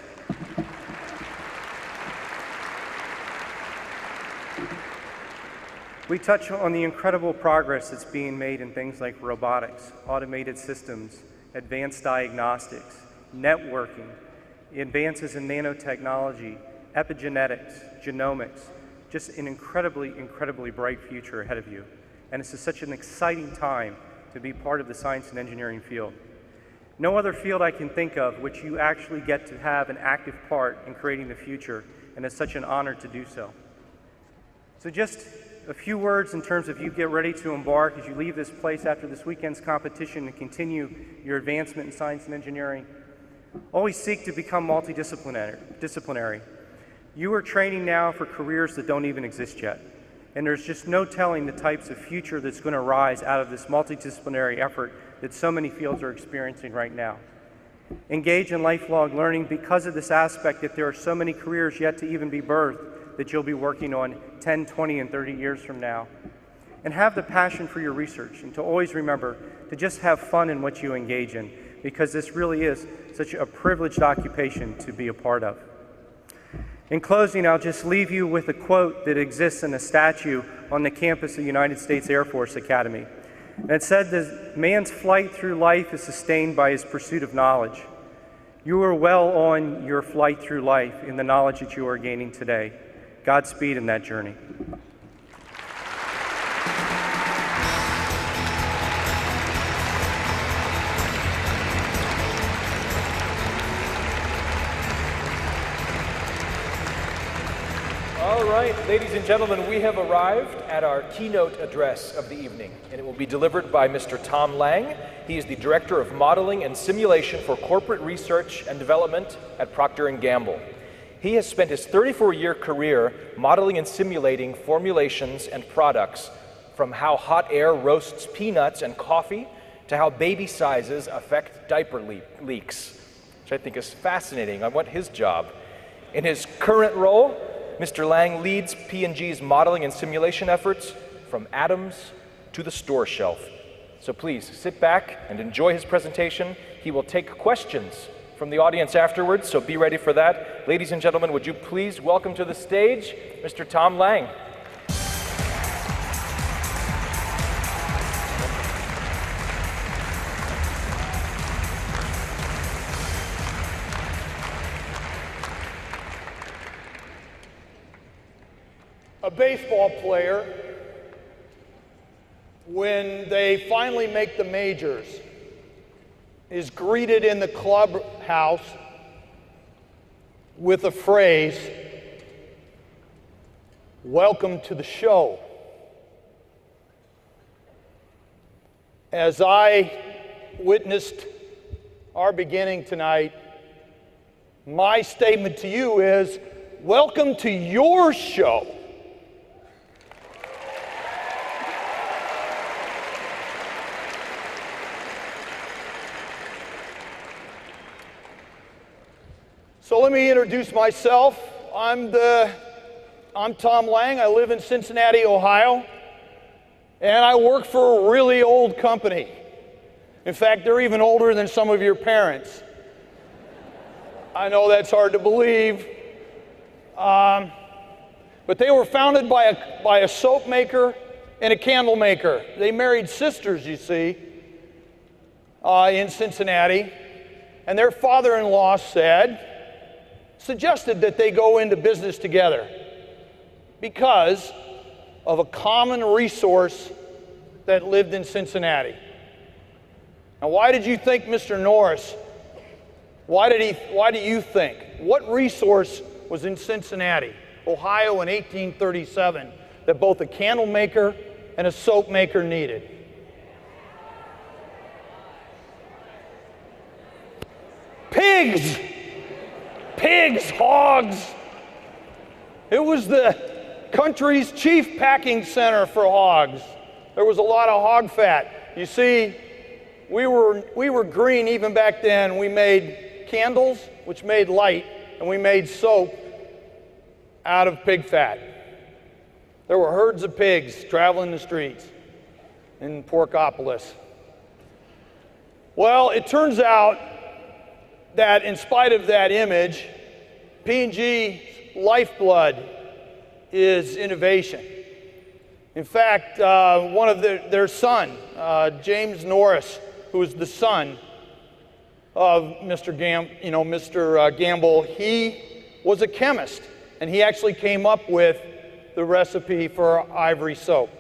We touch on the incredible progress that's being made in things like robotics, automated systems, advanced diagnostics, networking, advances in nanotechnology, epigenetics, genomics, just an incredibly bright future ahead of you. And it's just such an exciting time to be part of the science and engineering field. No other field I can think of which you actually get to have an active part in creating the future, and it's such an honor to do so. So just a few words in terms of you get ready to embark as you leave this place after this weekend's competition and continue your advancement in science and engineering. Always seek to become multidisciplinary. You are training now for careers that don't even exist yet. And there's just no telling the types of future that's going to rise out of this multidisciplinary effort that so many fields are experiencing right now. Engage in lifelong learning because of this aspect that there are so many careers yet to even be birthed that you'll be working on 10, 20, and 30 years from now. And have the passion for your research, and to always remember to just have fun in what you engage in, because this really is such a privileged occupation to be a part of. In closing, I'll just leave you with a quote that exists in a statue on the campus of United States Air Force Academy. And it said that man's flight through life is sustained by his pursuit of knowledge. You are well on your flight through life in the knowledge that you are gaining today. Godspeed in that journey. All right, ladies and gentlemen, we have arrived at our keynote address of the evening, and it will be delivered by Mr. Tom Lang. He is the Director of Modeling and Simulation for Corporate Research and Development at Procter & Gamble. He has spent his 34-year career modeling and simulating formulations and products, from how hot air roasts peanuts and coffee to how baby sizes affect diaper leaks, which I think is fascinating. I want his job. In his current role, Mr. Lang leads P&G's modeling and simulation efforts from atoms to the store shelf. So please sit back and enjoy his presentation. He will take questions from the audience afterwards, so be ready for that. Ladies and gentlemen, would you please welcome to the stage Mr. Tom Lang. A baseball player, when they finally make the majors, is greeted in the clubhouse with a phrase, "Welcome to the show." As I witnessed our beginning tonight, my statement to you is, welcome to your show. So let me introduce myself. I'm Tom Lang. I live in Cincinnati, Ohio, and I work for a really old company. In fact, they're even older than some of your parents. I know that's hard to believe, but they were founded by a soap maker and a candle maker. They married sisters, you see, in Cincinnati, and their father-in-law suggested that they go into business together because of a common resource that lived in Cincinnati. Now, why did you think, Mr. Norris? Why do you think? What resource was in Cincinnati, Ohio in 1837 that both a candle maker and a soap maker needed? Pigs! Pigs, hogs. It was the country's chief packing center for hogs. There was a lot of hog fat. You see, we were green even back then. We made candles, which made light, and we made soap out of pig fat. There were herds of pigs traveling the streets in Porkopolis. Well, it turns out that in spite of that image, P&G's lifeblood is innovation. In fact, one of their son, James Norris, who was the son of Mr. Gamble, he was a chemist, and he actually came up with the recipe for ivory soap.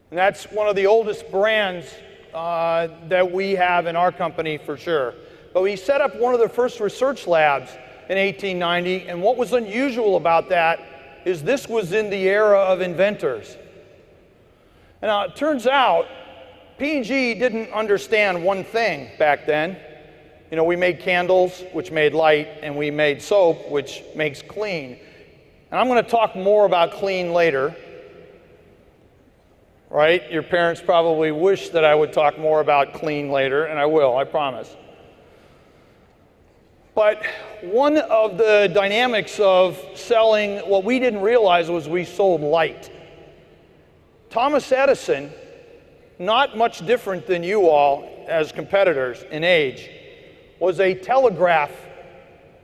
And that's one of the oldest brands that we have in our company for sure. But we set up one of the first research labs in 1890, and what was unusual about that is this was in the era of inventors. And now it turns out P&G didn't understand one thing back then. You know, we made candles, which made light, and we made soap, which makes clean. And I'm going to talk more about clean later. Right? Your parents probably wish that I would talk more about clean later, and I will, I promise. But one of the dynamics of selling, what we didn't realize was we sold light. Thomas Edison, not much different than you all as competitors in age, was a telegraph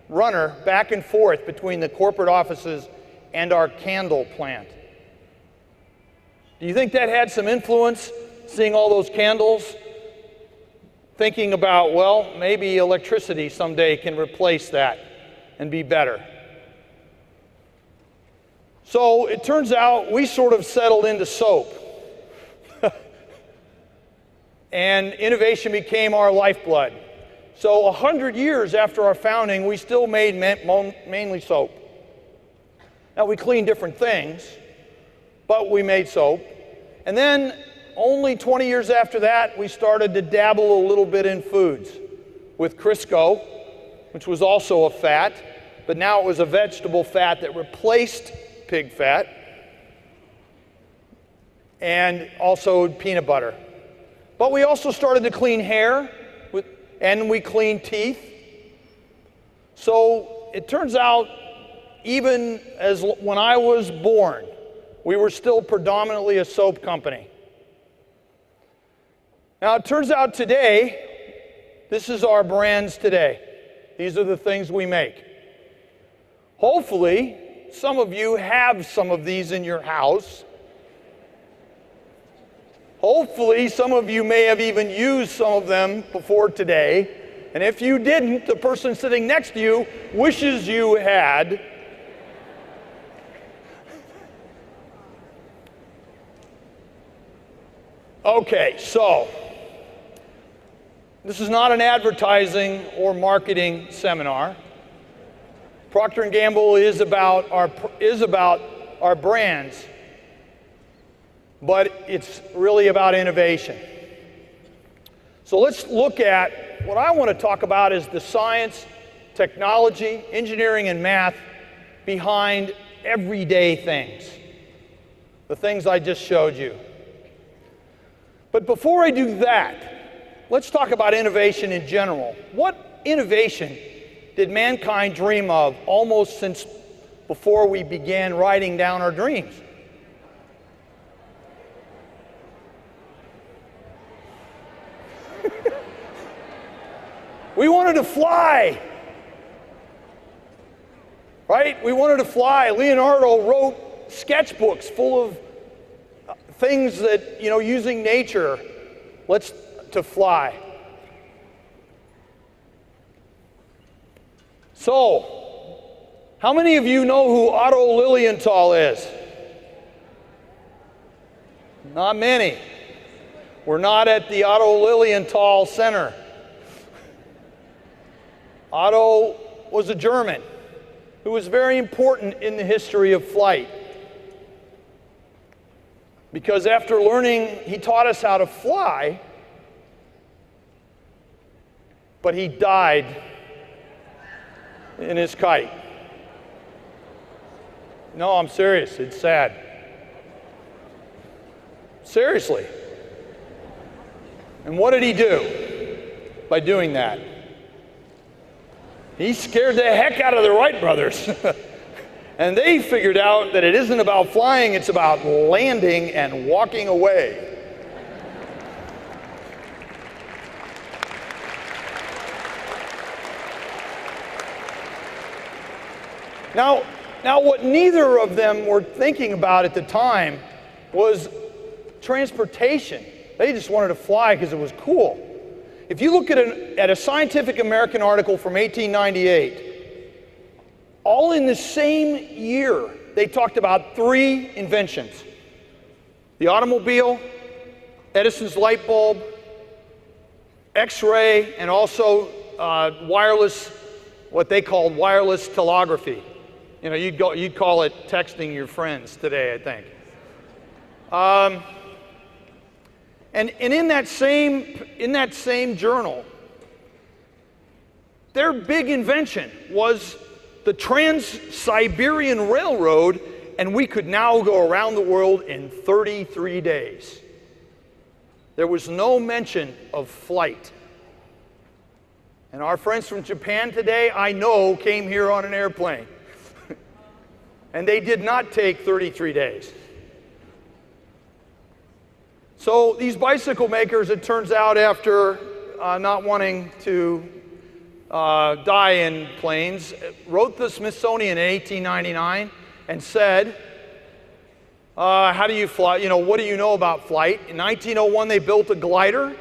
runner back and forth between the corporate offices and our candle plant. Do you think that had some influence, seeing all those candles? Thinking about, well, maybe electricity someday can replace that and be better. So it turns out we sort of settled into soap. And innovation became our lifeblood. So 100 years after our founding, we still made mainly soap. Now we cleaned different things, but we made soap. And then only 20 years after that, we started to dabble a little bit in foods with Crisco, which was also a fat, but now it was a vegetable fat that replaced pig fat, and also peanut butter. But we also started to clean hair, and we cleaned teeth. So it turns out, even as when I was born, we were still predominantly a soap company. Now it turns out today, this is our brands today. These are the things we make. Hopefully, some of you have some of these in your house. Hopefully, some of you may have even used some of them before today. And if you didn't, the person sitting next to you wishes you had. Okay, so this is not an advertising or marketing seminar. Procter & Gamble is about our brands, but it's really about innovation. So let's look at what I want to talk about is the science, technology, engineering, and math behind everyday things, the things I just showed you. But before I do that, let's talk about innovation in general. What innovation did mankind dream of almost since before we began writing down our dreams? We wanted to fly, right? We wanted to fly. Leonardo wrote sketchbooks full of things that, you know, using nature, to fly. So, how many of you know who Otto Lilienthal is? Not many. We're not at the Otto Lilienthal Center. Otto was a German who was very important in the history of flight. Because after learning, he taught us how to fly, but he died in his kite. No, I'm serious, it's sad. Seriously. And what did he do by doing that? He scared the heck out of the Wright brothers. And they figured out that it isn't about flying, it's about landing and walking away. Now, Now, what neither of them were thinking about at the time was transportation. They just wanted to fly because it was cool. If you look at a Scientific American article from 1898, all in the same year, they talked about 3 inventions: the automobile, Edison's light bulb, X-ray, and also wireless, what they called wireless telegraphy. You know, you'd call it texting your friends today, I think. And in that same journal, their big invention was the Trans-Siberian Railroad, and we could now go around the world in 33 days. There was no mention of flight. And our friends from Japan today, I know, came here on an airplane. And they did not take 33 days. So these bicycle makers, it turns out, after not wanting to die in planes, wrote the Smithsonian in 1899 and said, how do you fly? You know, what do you know about flight? In 1901, they built a glider.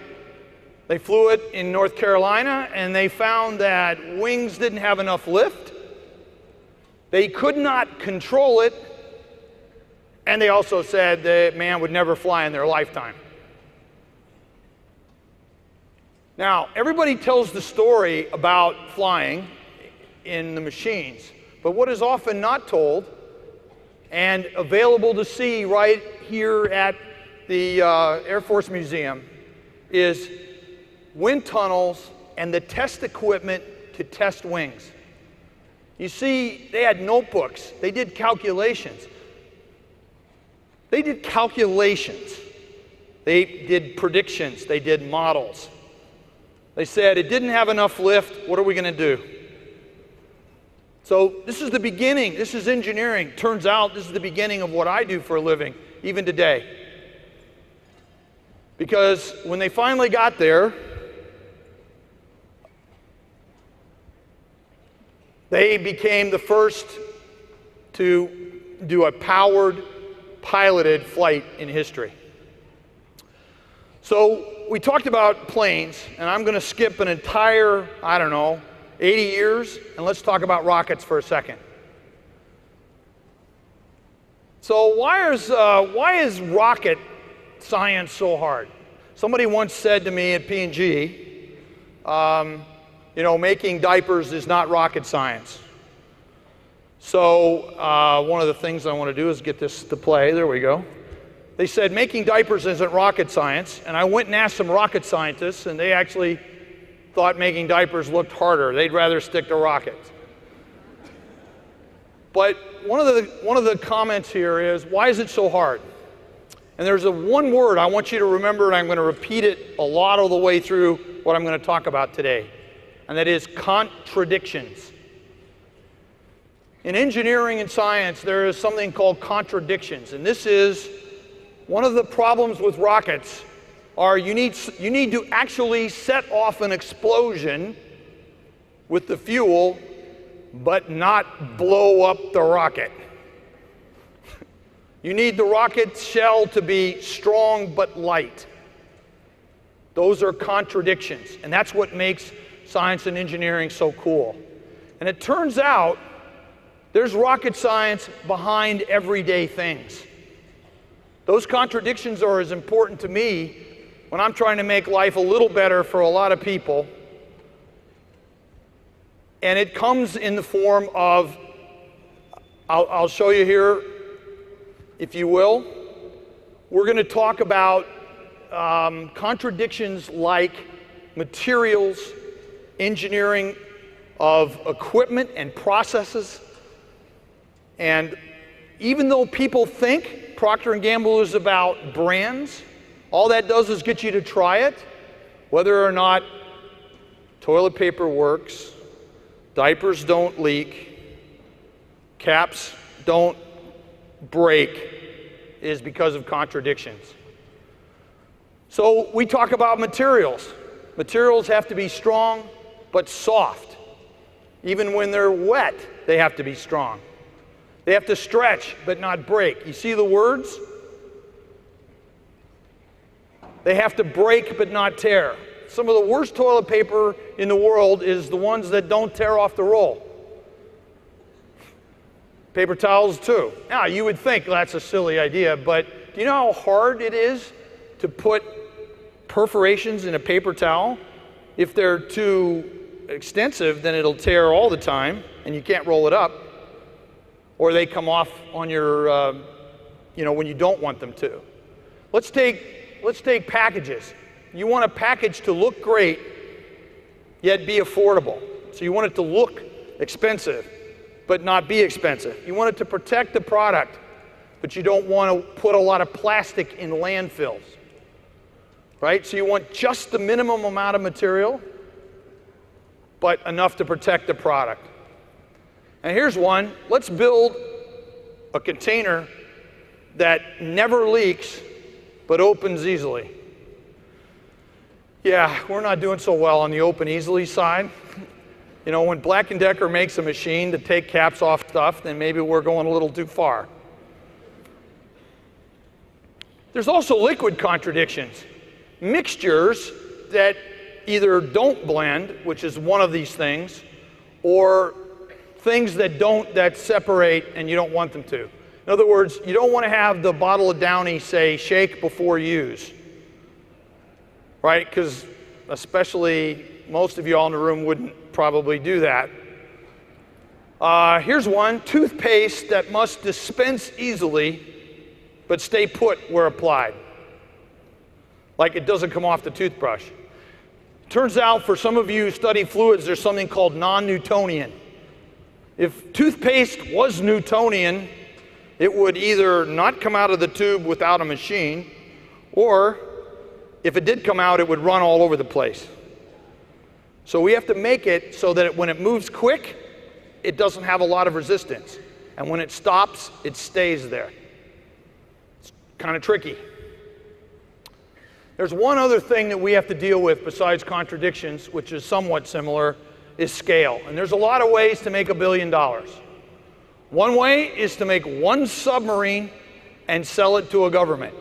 They flew it in North Carolina, and they found that wings didn't have enough lift. They could not control it, and they also said that man would never fly in their lifetime. Now, everybody tells the story about flying in the machines, but what is often not told and available to see right here at the Air Force Museum is wind tunnels and the test equipment to test wings. You see, they had notebooks. They did calculations. They did predictions. They did models. They said it didn't have enough lift. What are we going to do? So this is the beginning. This is engineering. Turns out this is the beginning of what I do for a living, even today. Because when they finally got there, they became the first to do a powered, piloted flight in history. So we talked about planes, and I'm going to skip an entire, 80 years, and let's talk about rockets for a second. So why is rocket science so hard? Somebody once said to me at P&G, making diapers is not rocket science. So one of the things I want to do is get this to play. There we go. They said making diapers isn't rocket science, and I went and asked some rocket scientists, and they actually thought making diapers looked harder. They'd rather stick to rockets. But one of the comments here is, why is it so hard? And there's one word I want you to remember, and I'm going to repeat it a lot of the way through what I'm going to talk about today, and that is contradictions. In engineering and science, there is something called contradictions, and this is one of the problems with rockets. You need to actually set off an explosion with the fuel, but not blow up the rocket. You need the rocket shell to be strong but light. Those are contradictions, and that's what makes science and engineering so cool. And it turns out there's rocket science behind everyday things. Those contradictions are as important to me when I'm trying to make life a little better for a lot of people. And it comes in the form of, I'll show you here, if you will. We're going to talk about contradictions like materials, engineering of equipment and processes. And even though people think Procter & Gamble is about brands, all that does is get you to try it. Whether or not toilet paper works, diapers don't leak, caps don't break, is because of contradictions. So we talk about materials. Materials have to be strong but soft. Even when they're wet, they have to be strong. They have to stretch but not break. You see the words? They have to break but not tear. Some of the worst toilet paper in the world is the ones that don't tear off the roll. Paper towels too. Now, you would think that's a silly idea, but do you know how hard it is to put perforations in a paper towel? If they're too extensive, then it'll tear all the time and you can't roll it up. Or they come off on your, when you don't want them to. Let's take packages. You want a package to look great, yet be affordable. So you want it to look expensive, but not be expensive. You want it to protect the product, but you don't want to put a lot of plastic in landfills. Right? So you want just the minimum amount of material, but enough to protect the product. And here's one. Let's build a container that never leaks, but opens easily. Yeah, we're not doing so well on the open easily side. You know, when Black & Decker makes a machine to take caps off stuff, then maybe we're going a little too far. There's also liquid contradictions. Mixtures that either don't blend, which is one of these things, or things that separate and you don't want them to. In other words, you don't want to have the bottle of Downy say shake before use. Right? Because especially most of you all in the room wouldn't probably do that. Here's one. Toothpaste that must dispense easily but stay put where applied. Like it doesn't come off the toothbrush. Turns out for some of you who study fluids, there's something called non-Newtonian. If toothpaste was Newtonian, it would either not come out of the tube without a machine, or if it did come out, it would run all over the place. So we have to make it so that when it moves quick, it doesn't have a lot of resistance. And when it stops, it stays there. It's kind of tricky. There's one other thing that we have to deal with besides contradictions, which is somewhat similar, is scale. And there's a lot of ways to make $1 billion. One way is to make one submarine and sell it to a government.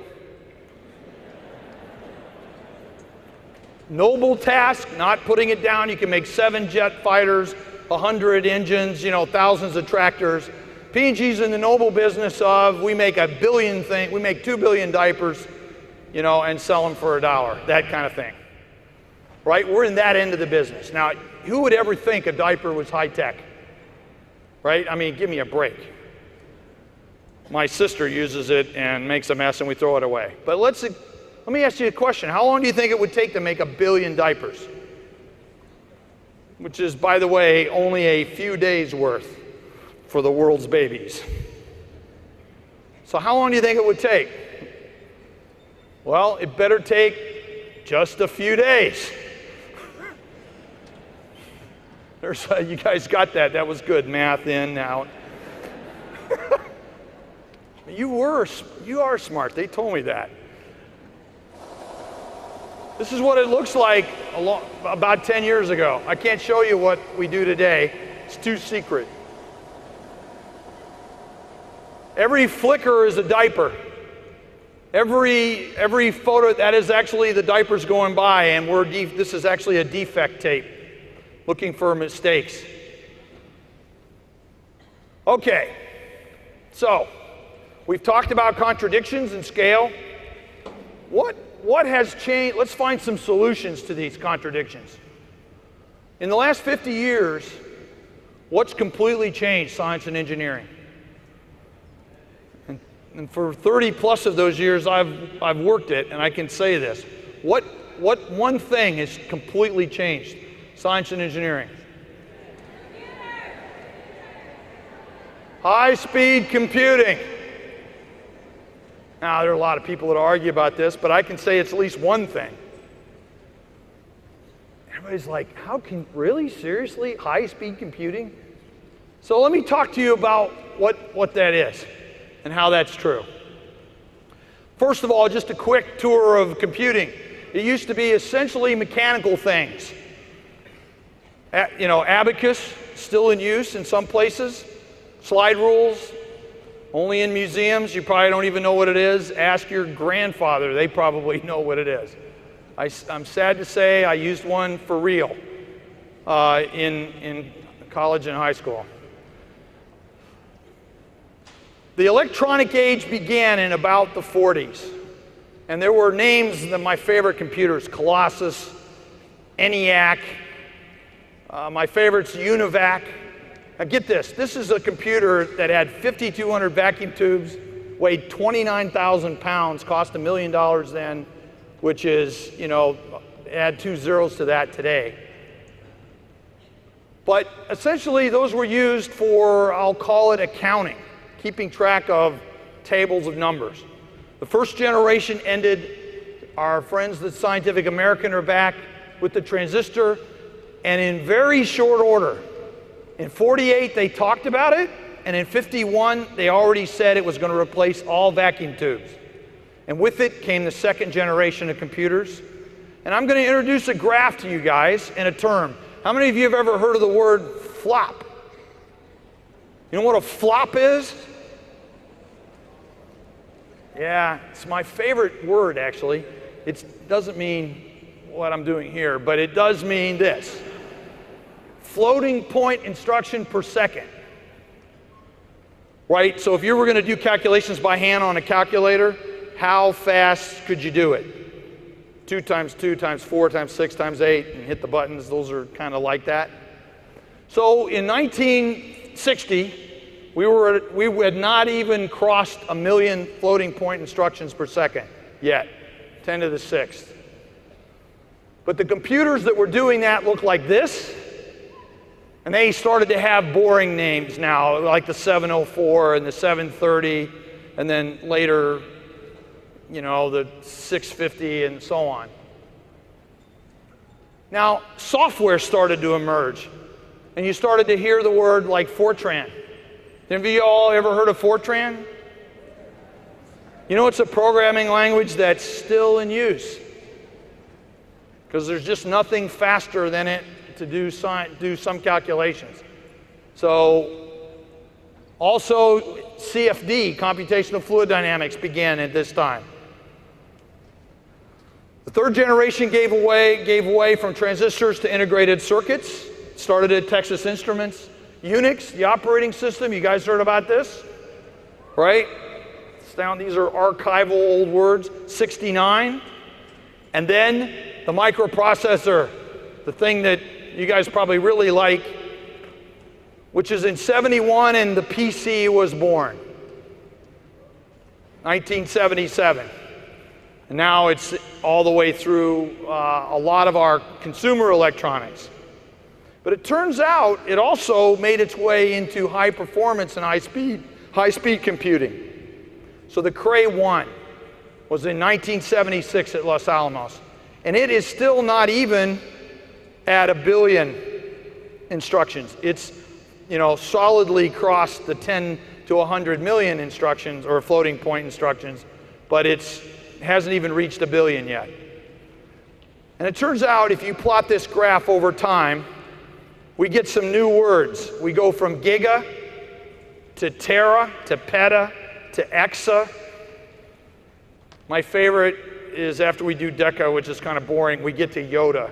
Noble task, not putting it down. You can make 7 jet fighters, 100 engines, thousands of tractors. P&G's in the noble business of we make 1 billion things, we make 2 billion diapers, and sell them for $1, that kind of thing. Right? We're in that end of the business. Now, who would ever think a diaper was high tech? Right? I mean, give me a break. My sister uses it and makes a mess and we throw it away. But let me ask you a question. How long do you think it would take to make 1 billion diapers? Which is, by the way, only a few days worth for the world's babies. So how long do you think it would take? Well, it better take just a few days. You guys got that. That was good. Math in, out. You are smart. They told me that. This is what it looks like about 10 years ago. I can't show you what we do today. It's too secret. Every flicker is a diaper. Every photo, that is actually the diapers going by, and this is actually a defect tape, looking for mistakes. Okay, so we've talked about contradictions and scale. What has changed? Let's find some solutions to these contradictions. In the last 50 years, what's completely changed science and engineering? And for 30 plus of those years, I've worked it, and I can say this. What one thing has completely changed science and engineering? High-speed computing. Now, there are a lot of people that argue about this, but I can say it's at least one thing. Everybody's like, really, seriously, high-speed computing? So let me talk to you about what that is and how that's true. First of all, just a quick tour of computing. It used to be essentially mechanical things. Abacus, still in use in some places. Slide rules, Only in museums. You probably don't even know what it is. Ask your grandfather. They probably know what it is. I'm sad to say I used one for real in college and high school. The electronic age began in about the 40s. And there were names of my favorite computers: Colossus, ENIAC, my favorite's UNIVAC. Now get this, this is a computer that had 5,200 vacuum tubes, weighed 29,000 pounds, cost $1 million then, which is, you know, add 2 zeros to that today. But essentially those were used for, I'll call it accounting, keeping track of tables of numbers. The first generation ended. Our friends at Scientific American are back with the transistor, and in very short order. In 48, they talked about it, and in 51, they already said it was going to replace all vacuum tubes. And with it came the second generation of computers. And I'm going to introduce a graph to you guys and a term. How many of you have ever heard of the word flop? You know what a flop is? Yeah, it's my favorite word, actually. It doesn't mean what I'm doing here, but it does mean this. Floating point instruction per second. Right? So if you were going to do calculations by hand on a calculator, how fast could you do it? 2 times 2 times 4 times 6 times 8, and hit the buttons. Those are kind of like that. So in 1960, we had not even crossed 1 million floating point instructions per second yet, 10 to the 6th. But the computers that were doing that looked like this, and they started to have boring names now, like the 704 and the 730, and then later, you know, the 650 and so on. Now, software started to emerge, and you started to hear the word like Fortran. Have you all ever heard of Fortran? You know, it's a programming language that's still in use, because there's just nothing faster than it to do some calculations. So also CFD, computational fluid dynamics, began at this time. The third generation gave away from transistors to integrated circuits. Started at Texas Instruments. Unix, the operating system, you guys heard about this? Right? These are archival old words. 69. And then the microprocessor, the thing that you guys probably really like, which is in 71, and the PC was born. 1977. And now it's all the way through a lot of our consumer electronics. But it turns out it also made its way into high performance and high speed computing. So the Cray 1 was in 1976 at Los Alamos. And it is still not even at 1 billion instructions. It's, you know, solidly crossed the 10 to 100 million instructions, or floating point instructions, but it hasn't even reached 1 billion yet. And it turns out if you plot this graph over time, we get some new words. We go from giga to tera to peta to exa. My favorite is after we do deca, which is kind of boring, we get to Yoda.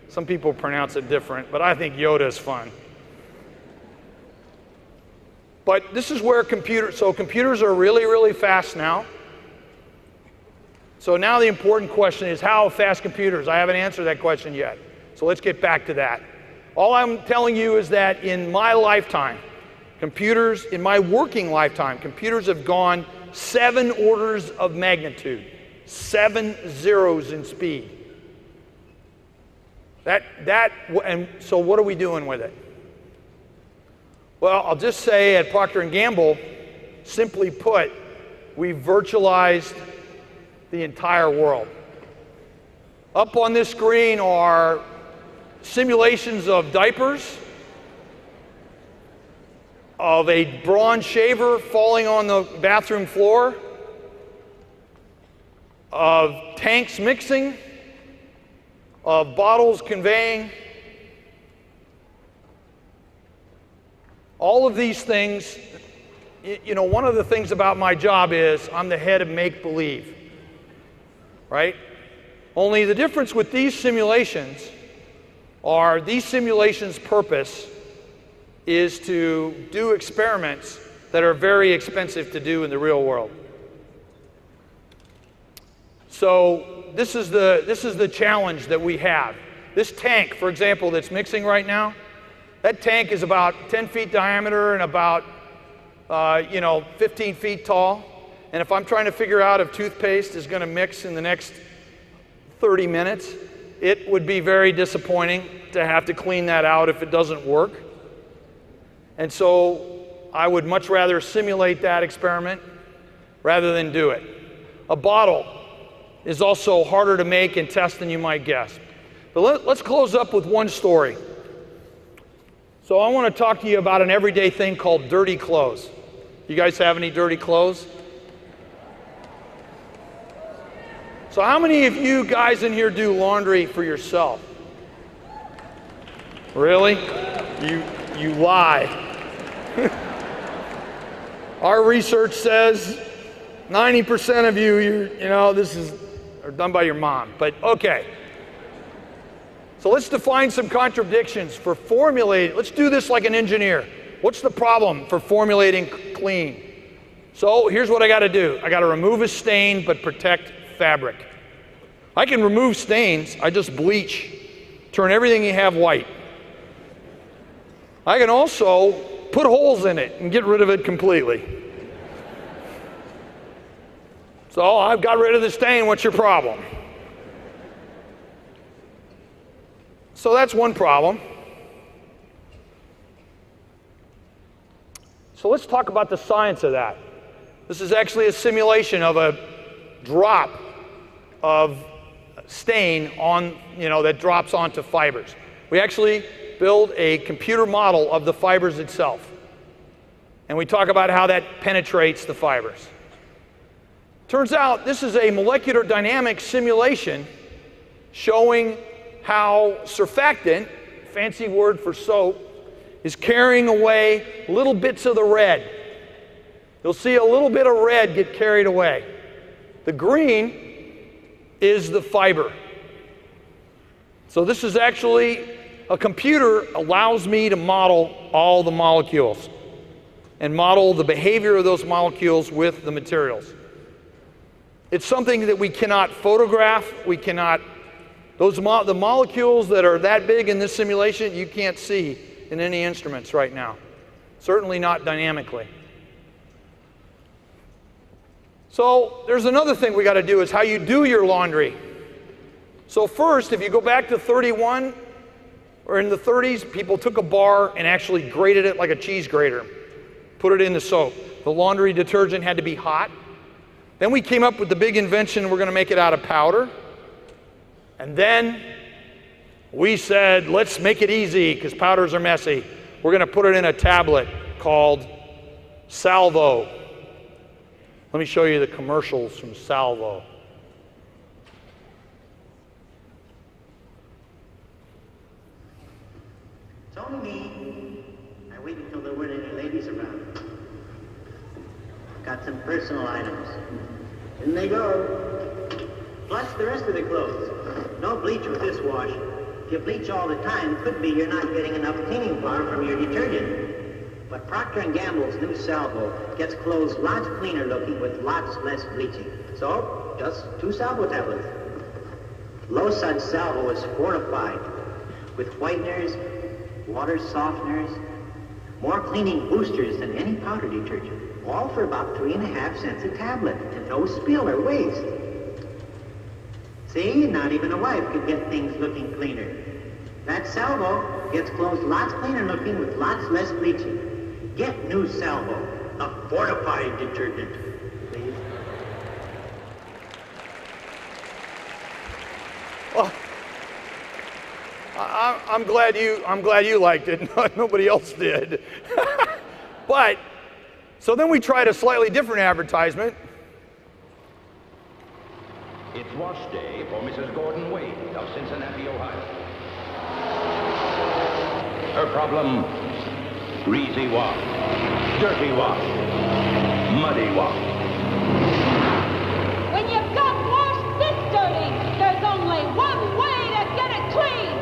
Some people pronounce it different, but I think Yoda is fun. But this is where computers are really, really fast now. So now the important question is, how fast computers? I haven't answered that question yet. So let's get back to that. All I'm telling you is that in my lifetime, computers, in my working lifetime, computers have gone 7 orders of magnitude, 7 zeros in speed. And so what are we doing with it? Well, I'll just say at Procter & Gamble, simply put, we virtualized the entire world. Up on this screen are simulations of diapers, of a bronze shaver falling on the bathroom floor, of tanks mixing, of bottles conveying. All of these things you know, one of the things about my job is I'm the head of make-believe, right? Only the difference with these simulations are these simulations' purpose is to do experiments that are very expensive to do in the real world. So this is the challenge that we have. This tank, for example, that's mixing right now, that tank is about 10 feet diameter and about 15 feet tall. And if I'm trying to figure out if toothpaste is going to mix in the next 30 minutes, it would be very disappointing to have to clean that out if it doesn't work. And so I would much rather simulate that experiment rather than do it. A bottle is also harder to make and test than you might guess. But let's close up with one story. So I want to talk to you about an everyday thing called dirty clothes. You guys have any dirty clothes? So how many of you guys in here do laundry for yourself? Really? You lie. Our research says 90% of you, are done by your mom. But okay. So let's define some contradictions for formulating. Let's do this like an engineer. What's the problem for formulating clean? So here's what I got to do. I got to remove a stain but protect fabric. I can remove stains. I just bleach. Turn everything you have white. I can also put holes in it and get rid of it completely. So I've got rid of the stain. What's your problem? So that's one problem. So let's talk about the science of that. This is actually a simulation of a drop of stain on, that drops onto fibers. We actually build a computer model of the fibers itself. And we talk about how that penetrates the fibers. Turns out this is a molecular dynamics simulation showing how surfactant, fancy word for soap, is carrying away little bits of the red. You'll see a little bit of red get carried away. The green is the fiber. So this is actually, a computer allows me to model all the molecules and model the behavior of those molecules with the materials. It's something that we cannot photograph, the molecules that are that big in this simulation, you can't see in any instruments right now. Certainly not dynamically. So there's another thing we got to do is how you do your laundry. So first, if you go back to 31, or in the 30s, people took a bar and actually grated it like a cheese grater, put it in the soap. The laundry detergent had to be hot. Then we came up with the big invention, we're going to make it out of powder. And then we said, let's make it easy because powders are messy. We're going to put it in a tablet called Salvo. Let me show you the commercials from Salvo. It's only me. I waited until there weren't any ladies around. Got some personal items. In they go. Plus the rest of the clothes. No bleach with this wash. If you bleach all the time, it could be you're not getting enough cleaning power from your detergent. But Procter & Gamble's new Salvo gets clothes lots cleaner looking with lots less bleaching. So, just 2 Salvo tablets. Low Suds Salvo is fortified with whiteners, water softeners, more cleaning boosters than any powder detergent. All for about 3.5 cents a tablet, and no spill or waste. See, not even a wife could get things looking cleaner. That Salvo gets clothes lots cleaner looking with lots less bleaching. Get new Salvo, a fortified detergent, please. Well, I'm glad you liked it. Nobody else did. But so then we tried a slightly different advertisement. It's wash day for Mrs. Gordon Wade of Cincinnati, Ohio. Her problem, greasy wash. dirty wash, muddy wash. When you've got washed this dirty, there's only one way to get it clean.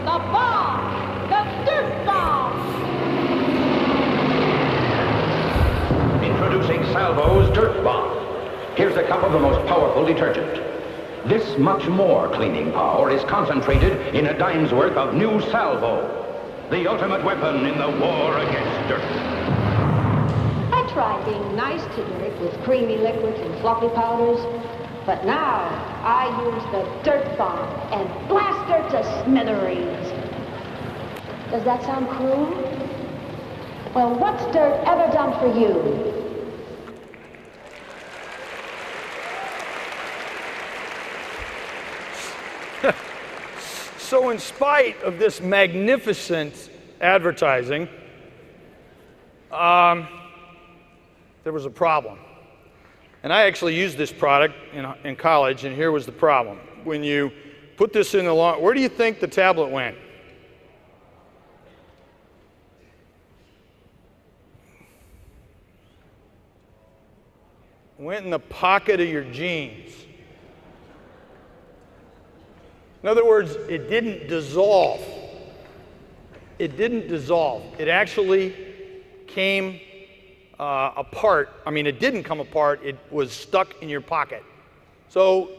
The bomb, the dirt bomb. Introducing Salvo's Dirt Bomb. Here's a cup of the most powerful detergent. This much more cleaning power is concentrated in a dime's worth of new Salvo, the ultimate weapon in the war against dirt. I tried being nice to dirt with creamy liquids and fluffy powders, but now I use the dirt bomb and blast dirt to smithereens. Does that sound cruel? Well, what's dirt ever done for you? So in spite of this magnificent advertising, there was a problem. And I actually used this product in college, and here was the problem. When you put this in the lawn, where do you think the tablet went? Went in the pocket of your jeans. In other words, it didn't dissolve. It didn't dissolve. It actually came apart. I mean, it didn't come apart. It was stuck in your pocket. So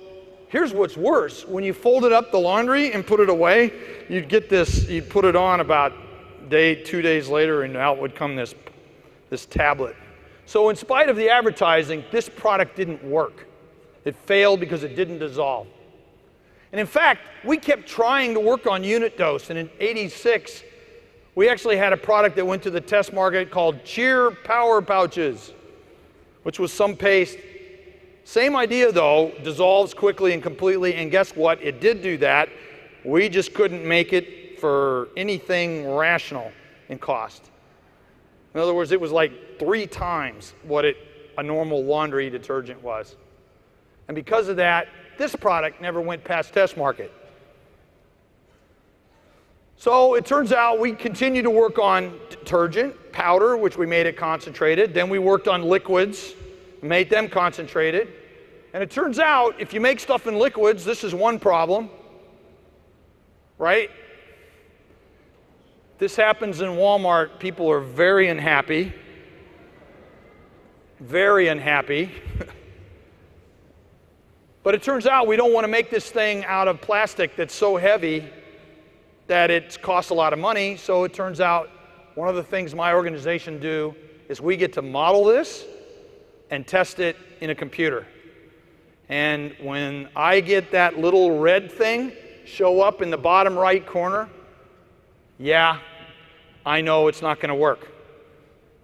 here's what's worse. When you folded up the laundry and put it away, you'd get this, you'd put it on about 2 days later, and out would come this tablet. So in spite of the advertising, this product didn't work. It failed because it didn't dissolve. And in fact, we kept trying to work on unit dose, and in '86, we actually had a product that went to the test market called Cheer Power Pouches, which was some paste. Same idea though, dissolves quickly and completely, and guess what? It did do that. We just couldn't make it for anything rational in cost. In other words, it was like 3 times what a normal laundry detergent was. And because of that, this product never went past test market. So it turns out we continued to work on detergent, powder, which we made it concentrated. Then we worked on liquids, made them concentrated. And it turns out if you make stuff in liquids, this is one problem, right? This happens in Walmart. People are very unhappy. Very unhappy. But it turns out we don't want to make this thing out of plastic that's so heavy that it costs a lot of money. So it turns out one of the things my organization do is we get to model this and test it in a computer. And when I get that little red thing show up in the bottom right corner, yeah, I know it's not going to work.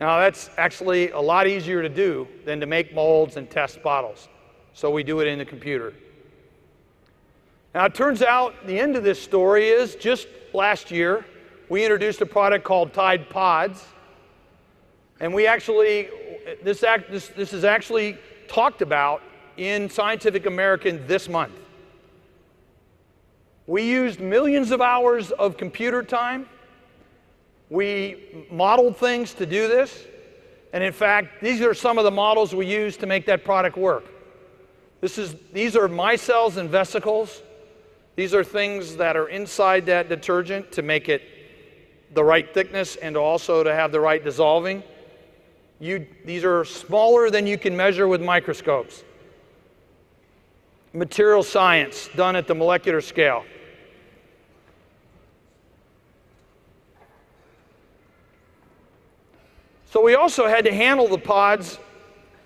Now that's actually a lot easier to do than to make molds and test bottles. So we do it in the computer. Now it turns out the end of this story is just last year we introduced a product called Tide Pods, and we actually this is actually talked about in Scientific American this month. We used millions of hours of computer time. We modeled things to do this, and in fact these are some of the models we used to make that product work. These are micelles and vesicles. These are things that are inside that detergent to make it the right thickness and also to have the right dissolving. These are smaller than you can measure with microscopes. Material science done at the molecular scale. So we also had to handle the pods.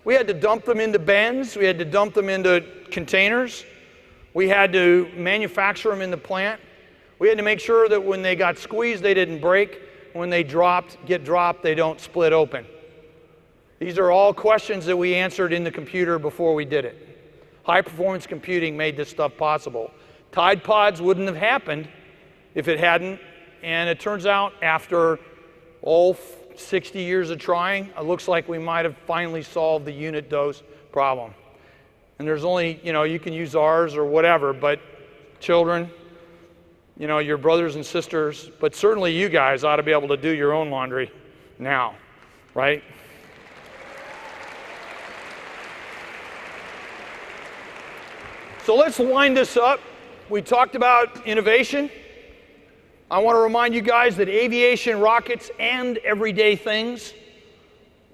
We had to dump them into bins. We had to dump them into containers. We had to manufacture them in the plant. We had to make sure that when they got squeezed, they didn't break. When they get dropped, they don't split open. These are all questions that we answered in the computer before we did it. High-performance computing made this stuff possible. Tide Pods wouldn't have happened if it hadn't. And it turns out after 60 years of trying, it looks like we might have finally solved the unit dose problem. And there's only, you can use ours or whatever, but children, your brothers and sisters, but certainly you guys ought to be able to do your own laundry now. right? So let's wind this up. We talked about innovation. I want to remind you guys that aviation, rockets, and everyday things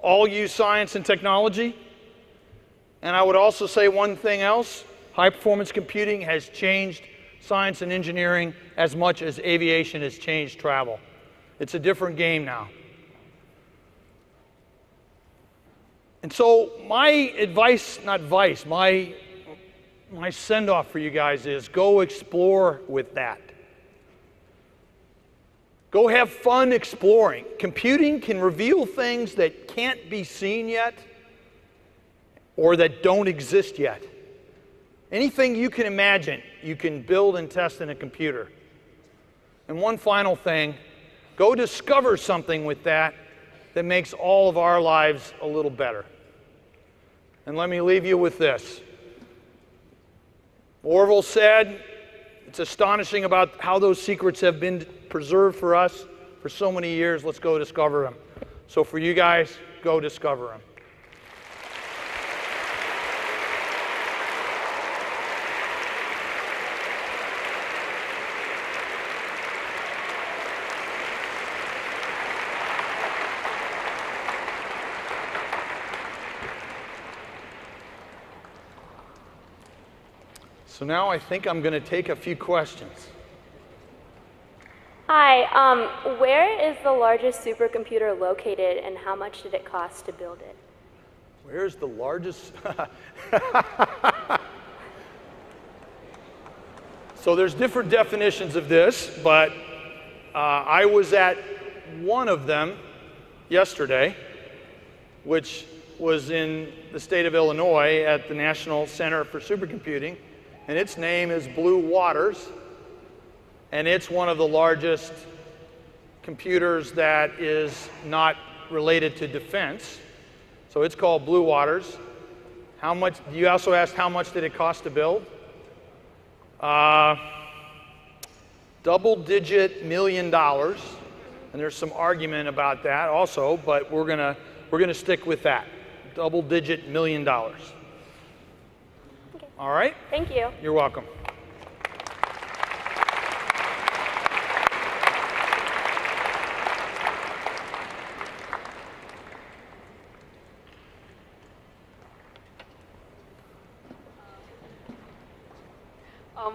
all use science and technology. And I would also say one thing else. High-performance computing has changed science and engineering as much as aviation has changed travel. It's a different game now. And so my advice, not advice, my send-off for you guys is go explore with that. Go have fun exploring. Computing can reveal things that can't be seen yet or that don't exist yet. Anything you can imagine, you can build and test in a computer. And one final thing, go discover something with that that makes all of our lives a little better. And let me leave you with this. Orville said, it's astonishing about how those secrets have been preserved for us for so many years. Let's go discover them. So for you guys, go discover them. So now I think I'm going to take a few questions. Hi, where is the largest supercomputer located and how much did it cost to build it? Where's the largest? So there's different definitions of this, but I was at one of them yesterday, which was in the state of Illinois at the National Center for Supercomputing. And its name is Blue Waters, and it's one of the largest computers that is not related to defense. So it's called Blue Waters. How much? You also asked how much did it cost to build? Double-digit $1 million, and there's some argument about that also, but we're gonna stick with that. Double-digit $1 million. All right? Thank you. You're welcome.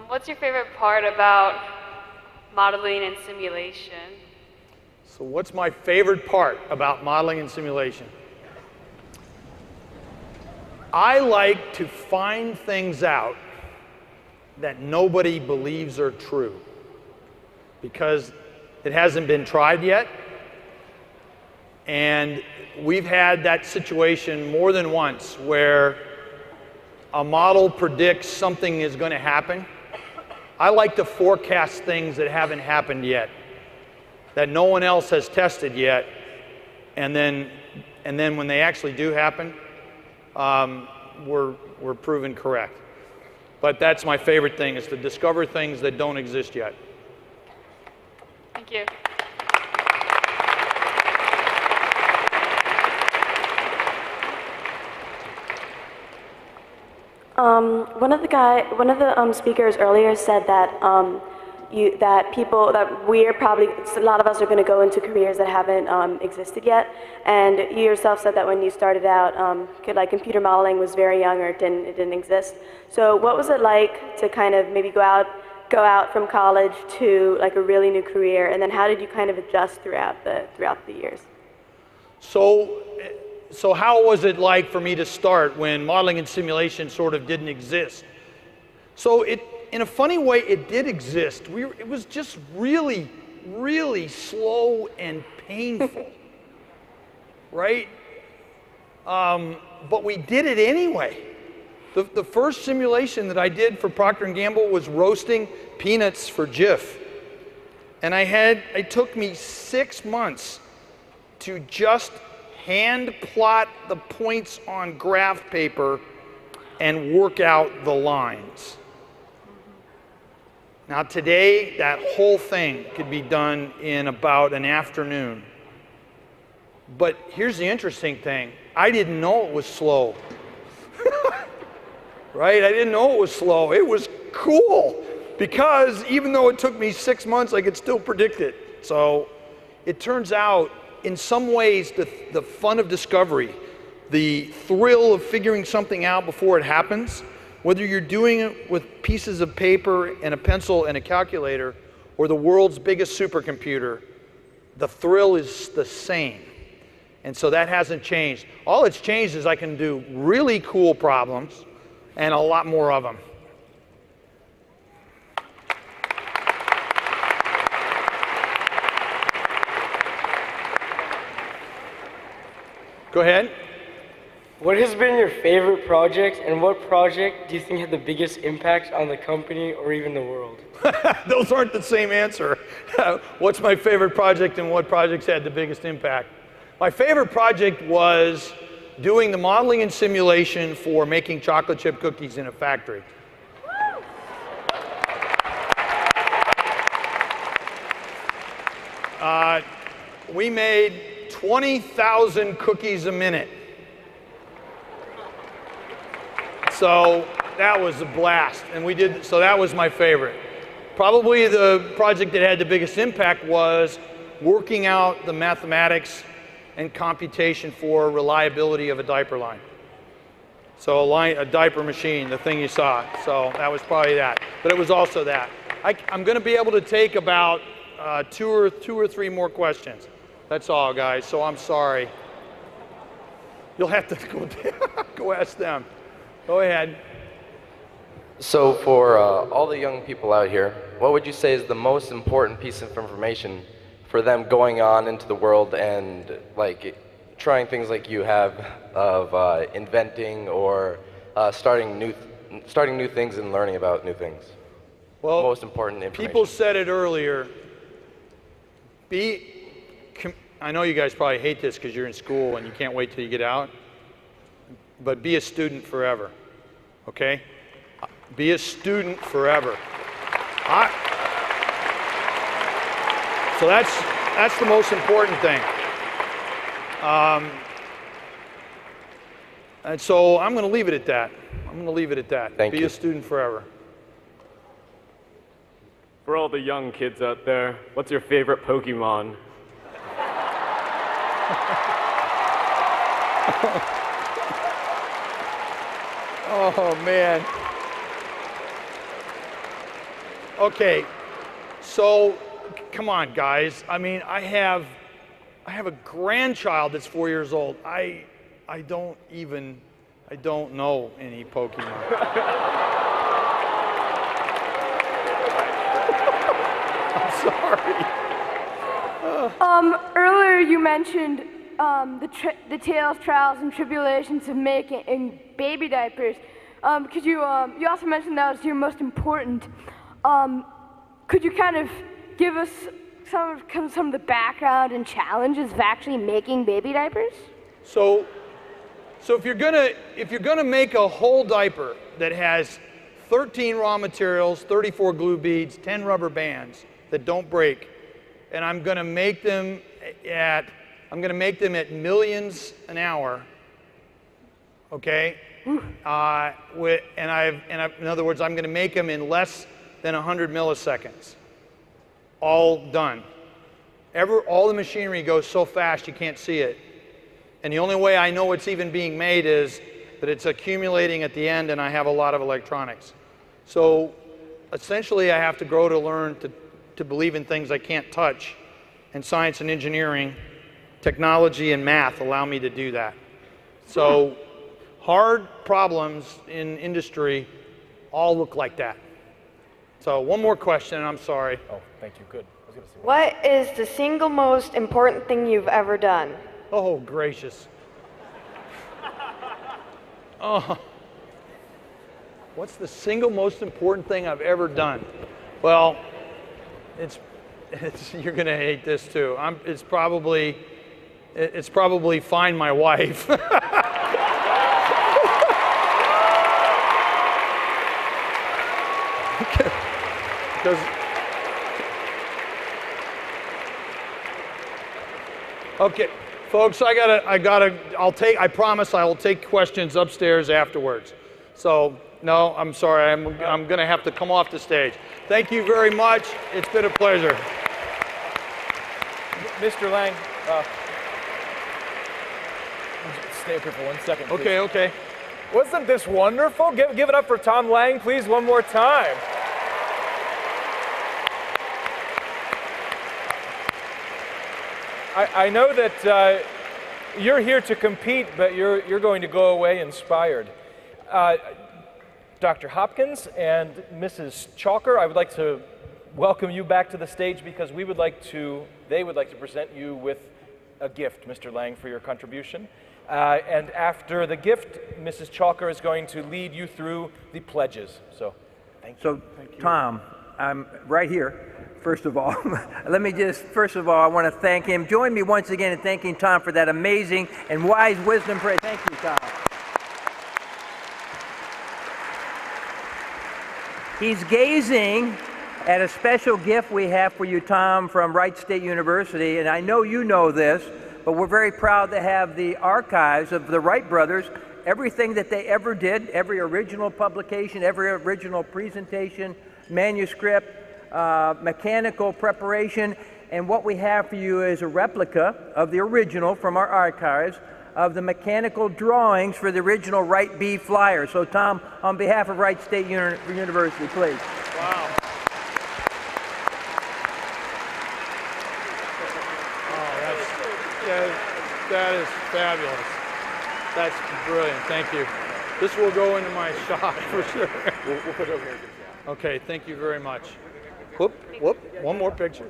What's your favorite part about modeling and simulation? So what's my favorite part about modeling and simulation? I like to find things out that nobody believes are true because it hasn't been tried yet. And we've had that situation more than once where a model predicts something is going to happen. I like to forecast things that haven't happened yet, that no one else has tested yet, and then when they actually do happen, we're proven correct. But that's my favorite thing, is to discover things that don't exist yet. Thank you. One of the speakers earlier said that a lot of us are going to go into careers that haven't existed yet. And you yourself said that when you started out, computer modeling was very young or it didn't exist. So what was it like to kind of maybe go out from college to like a really new career, and then how did you kind of adjust throughout the years? So how was it like for me to start when modeling and simulation sort of didn't exist? So in a funny way, it did exist. It was just really, really slow and painful, right? But we did it anyway. The first simulation that I did for Procter & Gamble was roasting peanuts for Jif. And it took me 6 months to just hand plot the points on graph paper and work out the lines. Now today, that whole thing could be done in about an afternoon. But here's the interesting thing. I didn't know it was slow. Right? I didn't know it was slow. It was cool because even though it took me 6 months, I could still predict it. So it turns out, in some ways, the fun of discovery, the thrill of figuring something out before it happens, whether you're doing it with pieces of paper and a pencil and a calculator or the world's biggest supercomputer, the thrill is the same. And so that hasn't changed. All it's changed is I can do really cool problems and a lot more of them. Go ahead. What has been your favorite project, and what project do you think had the biggest impact on the company or even the world? Those aren't the same answer. What's my favorite project and what projects had the biggest impact? My favorite project was doing the modeling and simulation for making chocolate chip cookies in a factory. We made 20,000 cookies a minute. So that was a blast, and so that was my favorite. Probably the project that had the biggest impact was working out the mathematics and computation for reliability of a diaper line. So a diaper machine, the thing you saw. So that was probably that, but it was also that. I'm going to be able to take about two or three more questions. That's all, guys, so I'm sorry. You'll have to go ask them. Go ahead. So for all the young people out here, what would you say is the most important piece of information for them going on into the world and like trying things like you have of inventing or starting new things and learning about new things? Well, most important information. People said it earlier. I know you guys probably hate this because you're in school and you can't wait till you get out, but be a student forever, okay? Be a student forever. So that's the most important thing. And so I'm going to leave it at that. Thank you. Be a student forever. For all the young kids out there, what's your favorite Pokemon? Oh, man. Okay, so come on, guys. I mean, I have a grandchild that's 4 years old. I don't know any Pokemon. I'm sorry. Earlier you mentioned the tales, trials, and tribulations of making baby diapers. Could you also mentioned that was your most important. Could you kind of give us some of the background and challenges of actually making baby diapers? So if you're gonna make a whole diaper that has 13 raw materials, 34 glue beads, 10 rubber bands that don't break, and I'm gonna make them at millions an hour, okay? In other words, I'm gonna make them in less than 100 milliseconds. All done. All the machinery goes so fast you can't see it. And the only way I know it's even being made is that it's accumulating at the end and I have a lot of electronics. So essentially I have to grow to learn to believe in things I can't touch. And science and engineering, technology and math allow me to do that. So hard problems in industry all look like that. So one more question, and I'm sorry. Oh, thank you. Good. I was gonna say. What is the single most important thing you've ever done? Oh, gracious. Oh. What's the single most important thing I've ever done? Well, you're going to hate this too. It's probably find my wife. Okay, Folks, I promise I will take questions upstairs afterwards. So, no, I'm sorry, I'm gonna have to come off the stage. Thank you very much. It's been a pleasure. Mr. Lang, stay up here for 1 second, please. Okay, okay. Wasn't this wonderful? Give it up for Tom Lang, please, one more time. I know that you're here to compete, but you're going to go away inspired. Dr. Hopkins and Mrs. Chalker, I would like to welcome you back to the stage because they would like to present you with a gift, Mr. Lang, for your contribution. And after the gift, Mrs. Chalker is going to lead you through the pledges. So, thank you. So, Tom, I'm right here. First of all, first of all, I want to thank him. Join me once again in thanking Tom for that amazing and wise wisdom prayer. Thank you, Tom. He's gazing at a special gift we have for you, Tom, from Wright State University, and I know you know this, but we're very proud to have the archives of the Wright brothers, everything that they ever did, every original publication, every original presentation, manuscript, mechanical preparation, and what we have for you is a replica of the original from our archives of the mechanical drawings for the original Wright B flyer. So Tom, on behalf of Wright State University, please. Wow. That is fabulous. That's brilliant. Thank you. This will go into my shop for sure. We'll put it over here. Okay, thank you very much. Whoop, whoop, one more picture.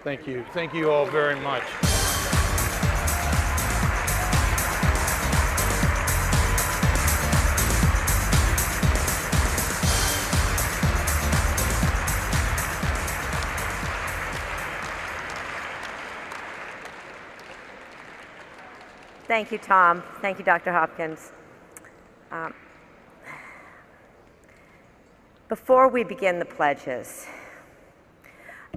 Thank you. Thank you all very much. Thank you, Tom. Thank you, Dr. Hopkins. Before we begin the pledges,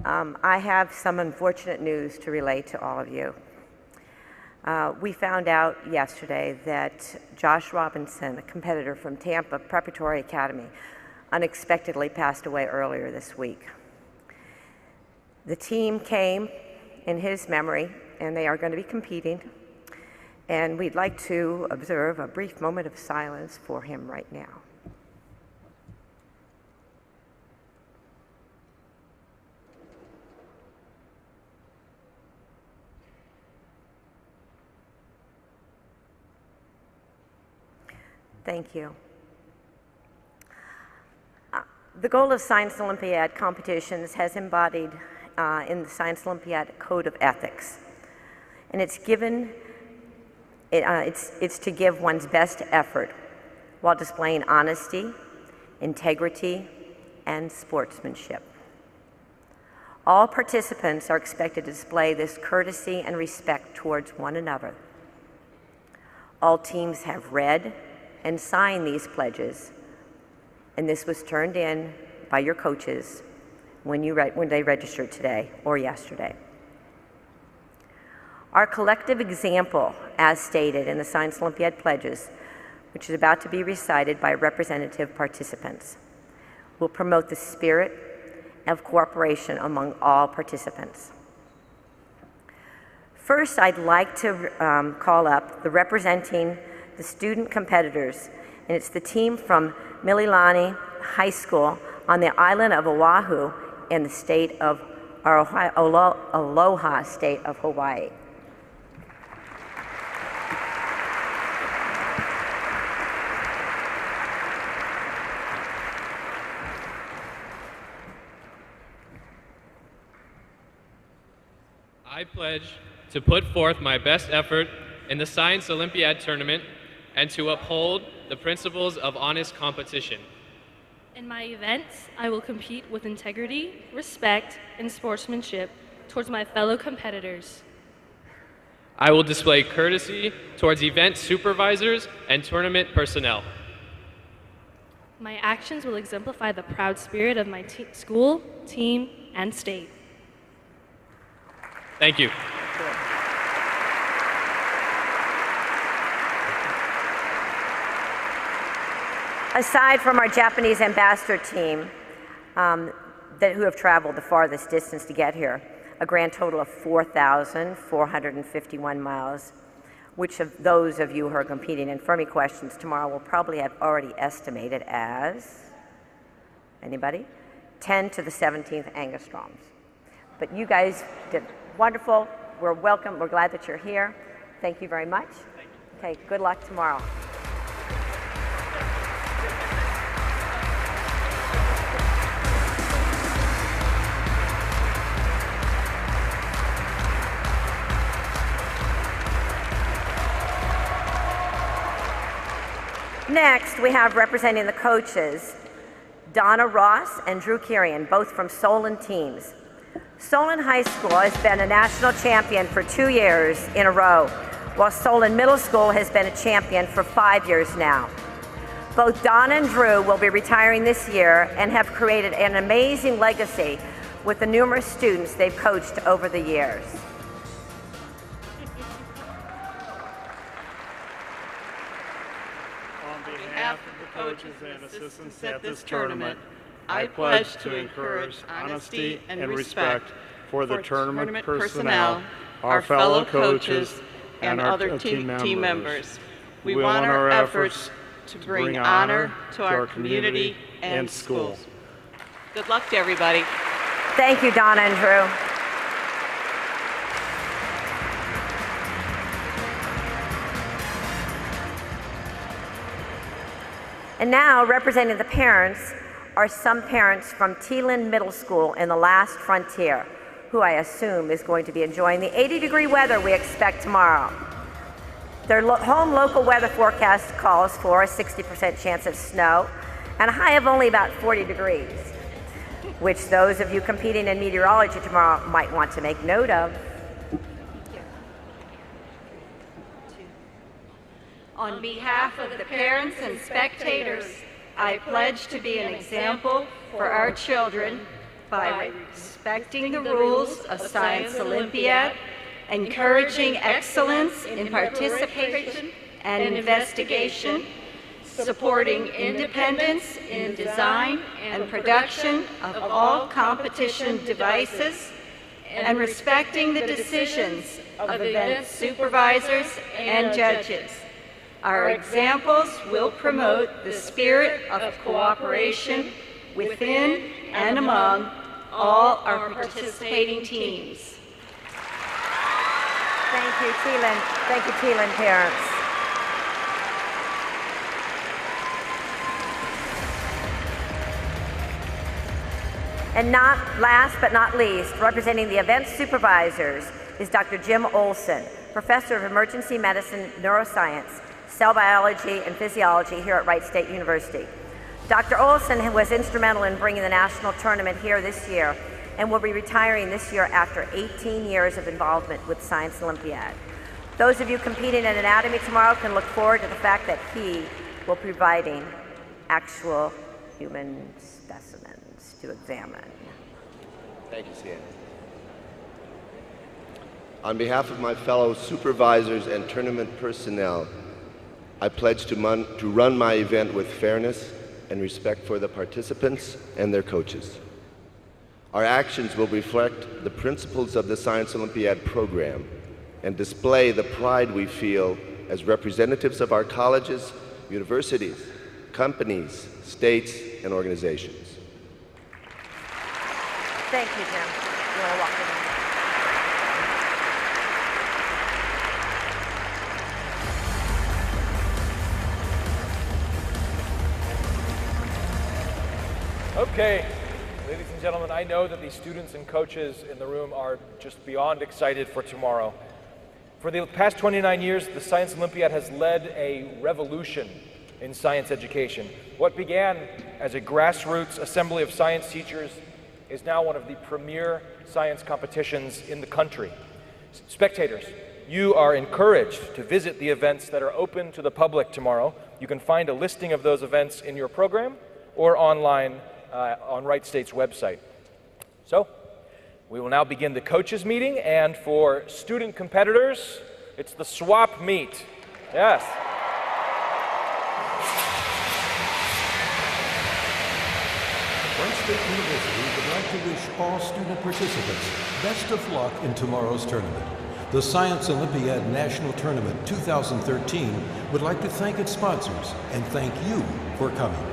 I have some unfortunate news to relate to all of you. We found out yesterday that Josh Robinson, a competitor from Tampa Preparatory Academy, unexpectedly passed away earlier this week. The team came in his memory, and they are going to be competing. And we'd like to observe a brief moment of silence for him right now. Thank you. The goal of Science Olympiad competitions has embodied in the Science Olympiad Code of Ethics. And it's to give one's best effort while displaying honesty, integrity, and sportsmanship. All participants are expected to display this courtesy and respect towards one another. All teams have read and signed these pledges, and this was turned in by your coaches when they registered today or yesterday. Our collective example, as stated in the Science Olympiad pledges, which is about to be recited by representative participants, will promote the spirit of cooperation among all participants. First, I'd like to call up the representing the student competitors, and it's the team from Mililani High School on the island of Oahu in the state of Aloha state of Hawaii. I pledge to put forth my best effort in the Science Olympiad Tournament and to uphold the principles of honest competition. In my events, I will compete with integrity, respect, and sportsmanship towards my fellow competitors. I will display courtesy towards event supervisors and tournament personnel. My actions will exemplify the proud spirit of my school, team, and state. Thank you. Aside from our Japanese ambassador team who have traveled the farthest distance to get here, a grand total of 4,451 miles, which of those of you who are competing in Fermi questions tomorrow will probably have already estimated as, anybody? 10 to the 17th angstroms. But you guys did wonderful. We're welcome. We're glad that you're here. Thank you very much. Okay, good luck tomorrow. Next, we have representing the coaches, Donna Ross and Drew Kirian, both from Solon teams. Solon High School has been a national champion for 2 years in a row, while Solon Middle School has been a champion for 5 years now. Both Donna and Drew will be retiring this year and have created an amazing legacy with the numerous students they've coached over the years. Coaches and assistants at this tournament, I pledge to encourage honesty and respect for the tournament personnel, our fellow coaches, and other team members. We want our efforts to bring honor to our community and schools. Good luck to everybody. Thank you, Donna and Drew. And now, representing the parents, are some parents from Teelan Middle School in the last frontier, who I assume is going to be enjoying the 80-degree weather we expect tomorrow. Their home local weather forecast calls for a 60% chance of snow and a high of only about 40 degrees, which those of you competing in meteorology tomorrow might want to make note of. On behalf of the parents and spectators, I pledge to be an example for our children by respecting the rules of Science Olympiad, encouraging excellence in participation and investigation, supporting independence in design and production of all competition devices, and respecting the decisions of event supervisors and judges. Our examples will promote the spirit of cooperation within and among all our participating teams. Thank you, Teelan. Thank you, Teelan parents. And last but not least, representing the event supervisors is Dr. Jim Olson, Professor of Emergency Medicine, Neuroscience, Cell Biology, and Physiology here at Wright State University. Dr. Olson was instrumental in bringing the national tournament here this year and will be retiring this year after 18 years of involvement with Science Olympiad. Those of you competing in anatomy tomorrow can look forward to the fact that he will be providing actual human specimens to examine. Thank you, Sienna. On behalf of my fellow supervisors and tournament personnel, I pledge to run my event with fairness and respect for the participants and their coaches. Our actions will reflect the principles of the Science Olympiad program and display the pride we feel as representatives of our colleges, universities, companies, states, and organizations. Thank you, Jim. You want to walk with me? Okay, ladies and gentlemen, I know that the students and coaches in the room are just beyond excited for tomorrow. For the past 29 years, the Science Olympiad has led a revolution in science education. What began as a grassroots assembly of science teachers is now one of the premier science competitions in the country. Spectators, you are encouraged to visit the events that are open to the public tomorrow. You can find a listing of those events in your program or online on Wright State's website. So, We will now begin the coaches meeting, and for student competitors, it's the swap meet. Yes. Wright State University would like to wish all student participants best of luck in tomorrow's tournament. The Science Olympiad National Tournament 2013 would like to thank its sponsors and thank you for coming.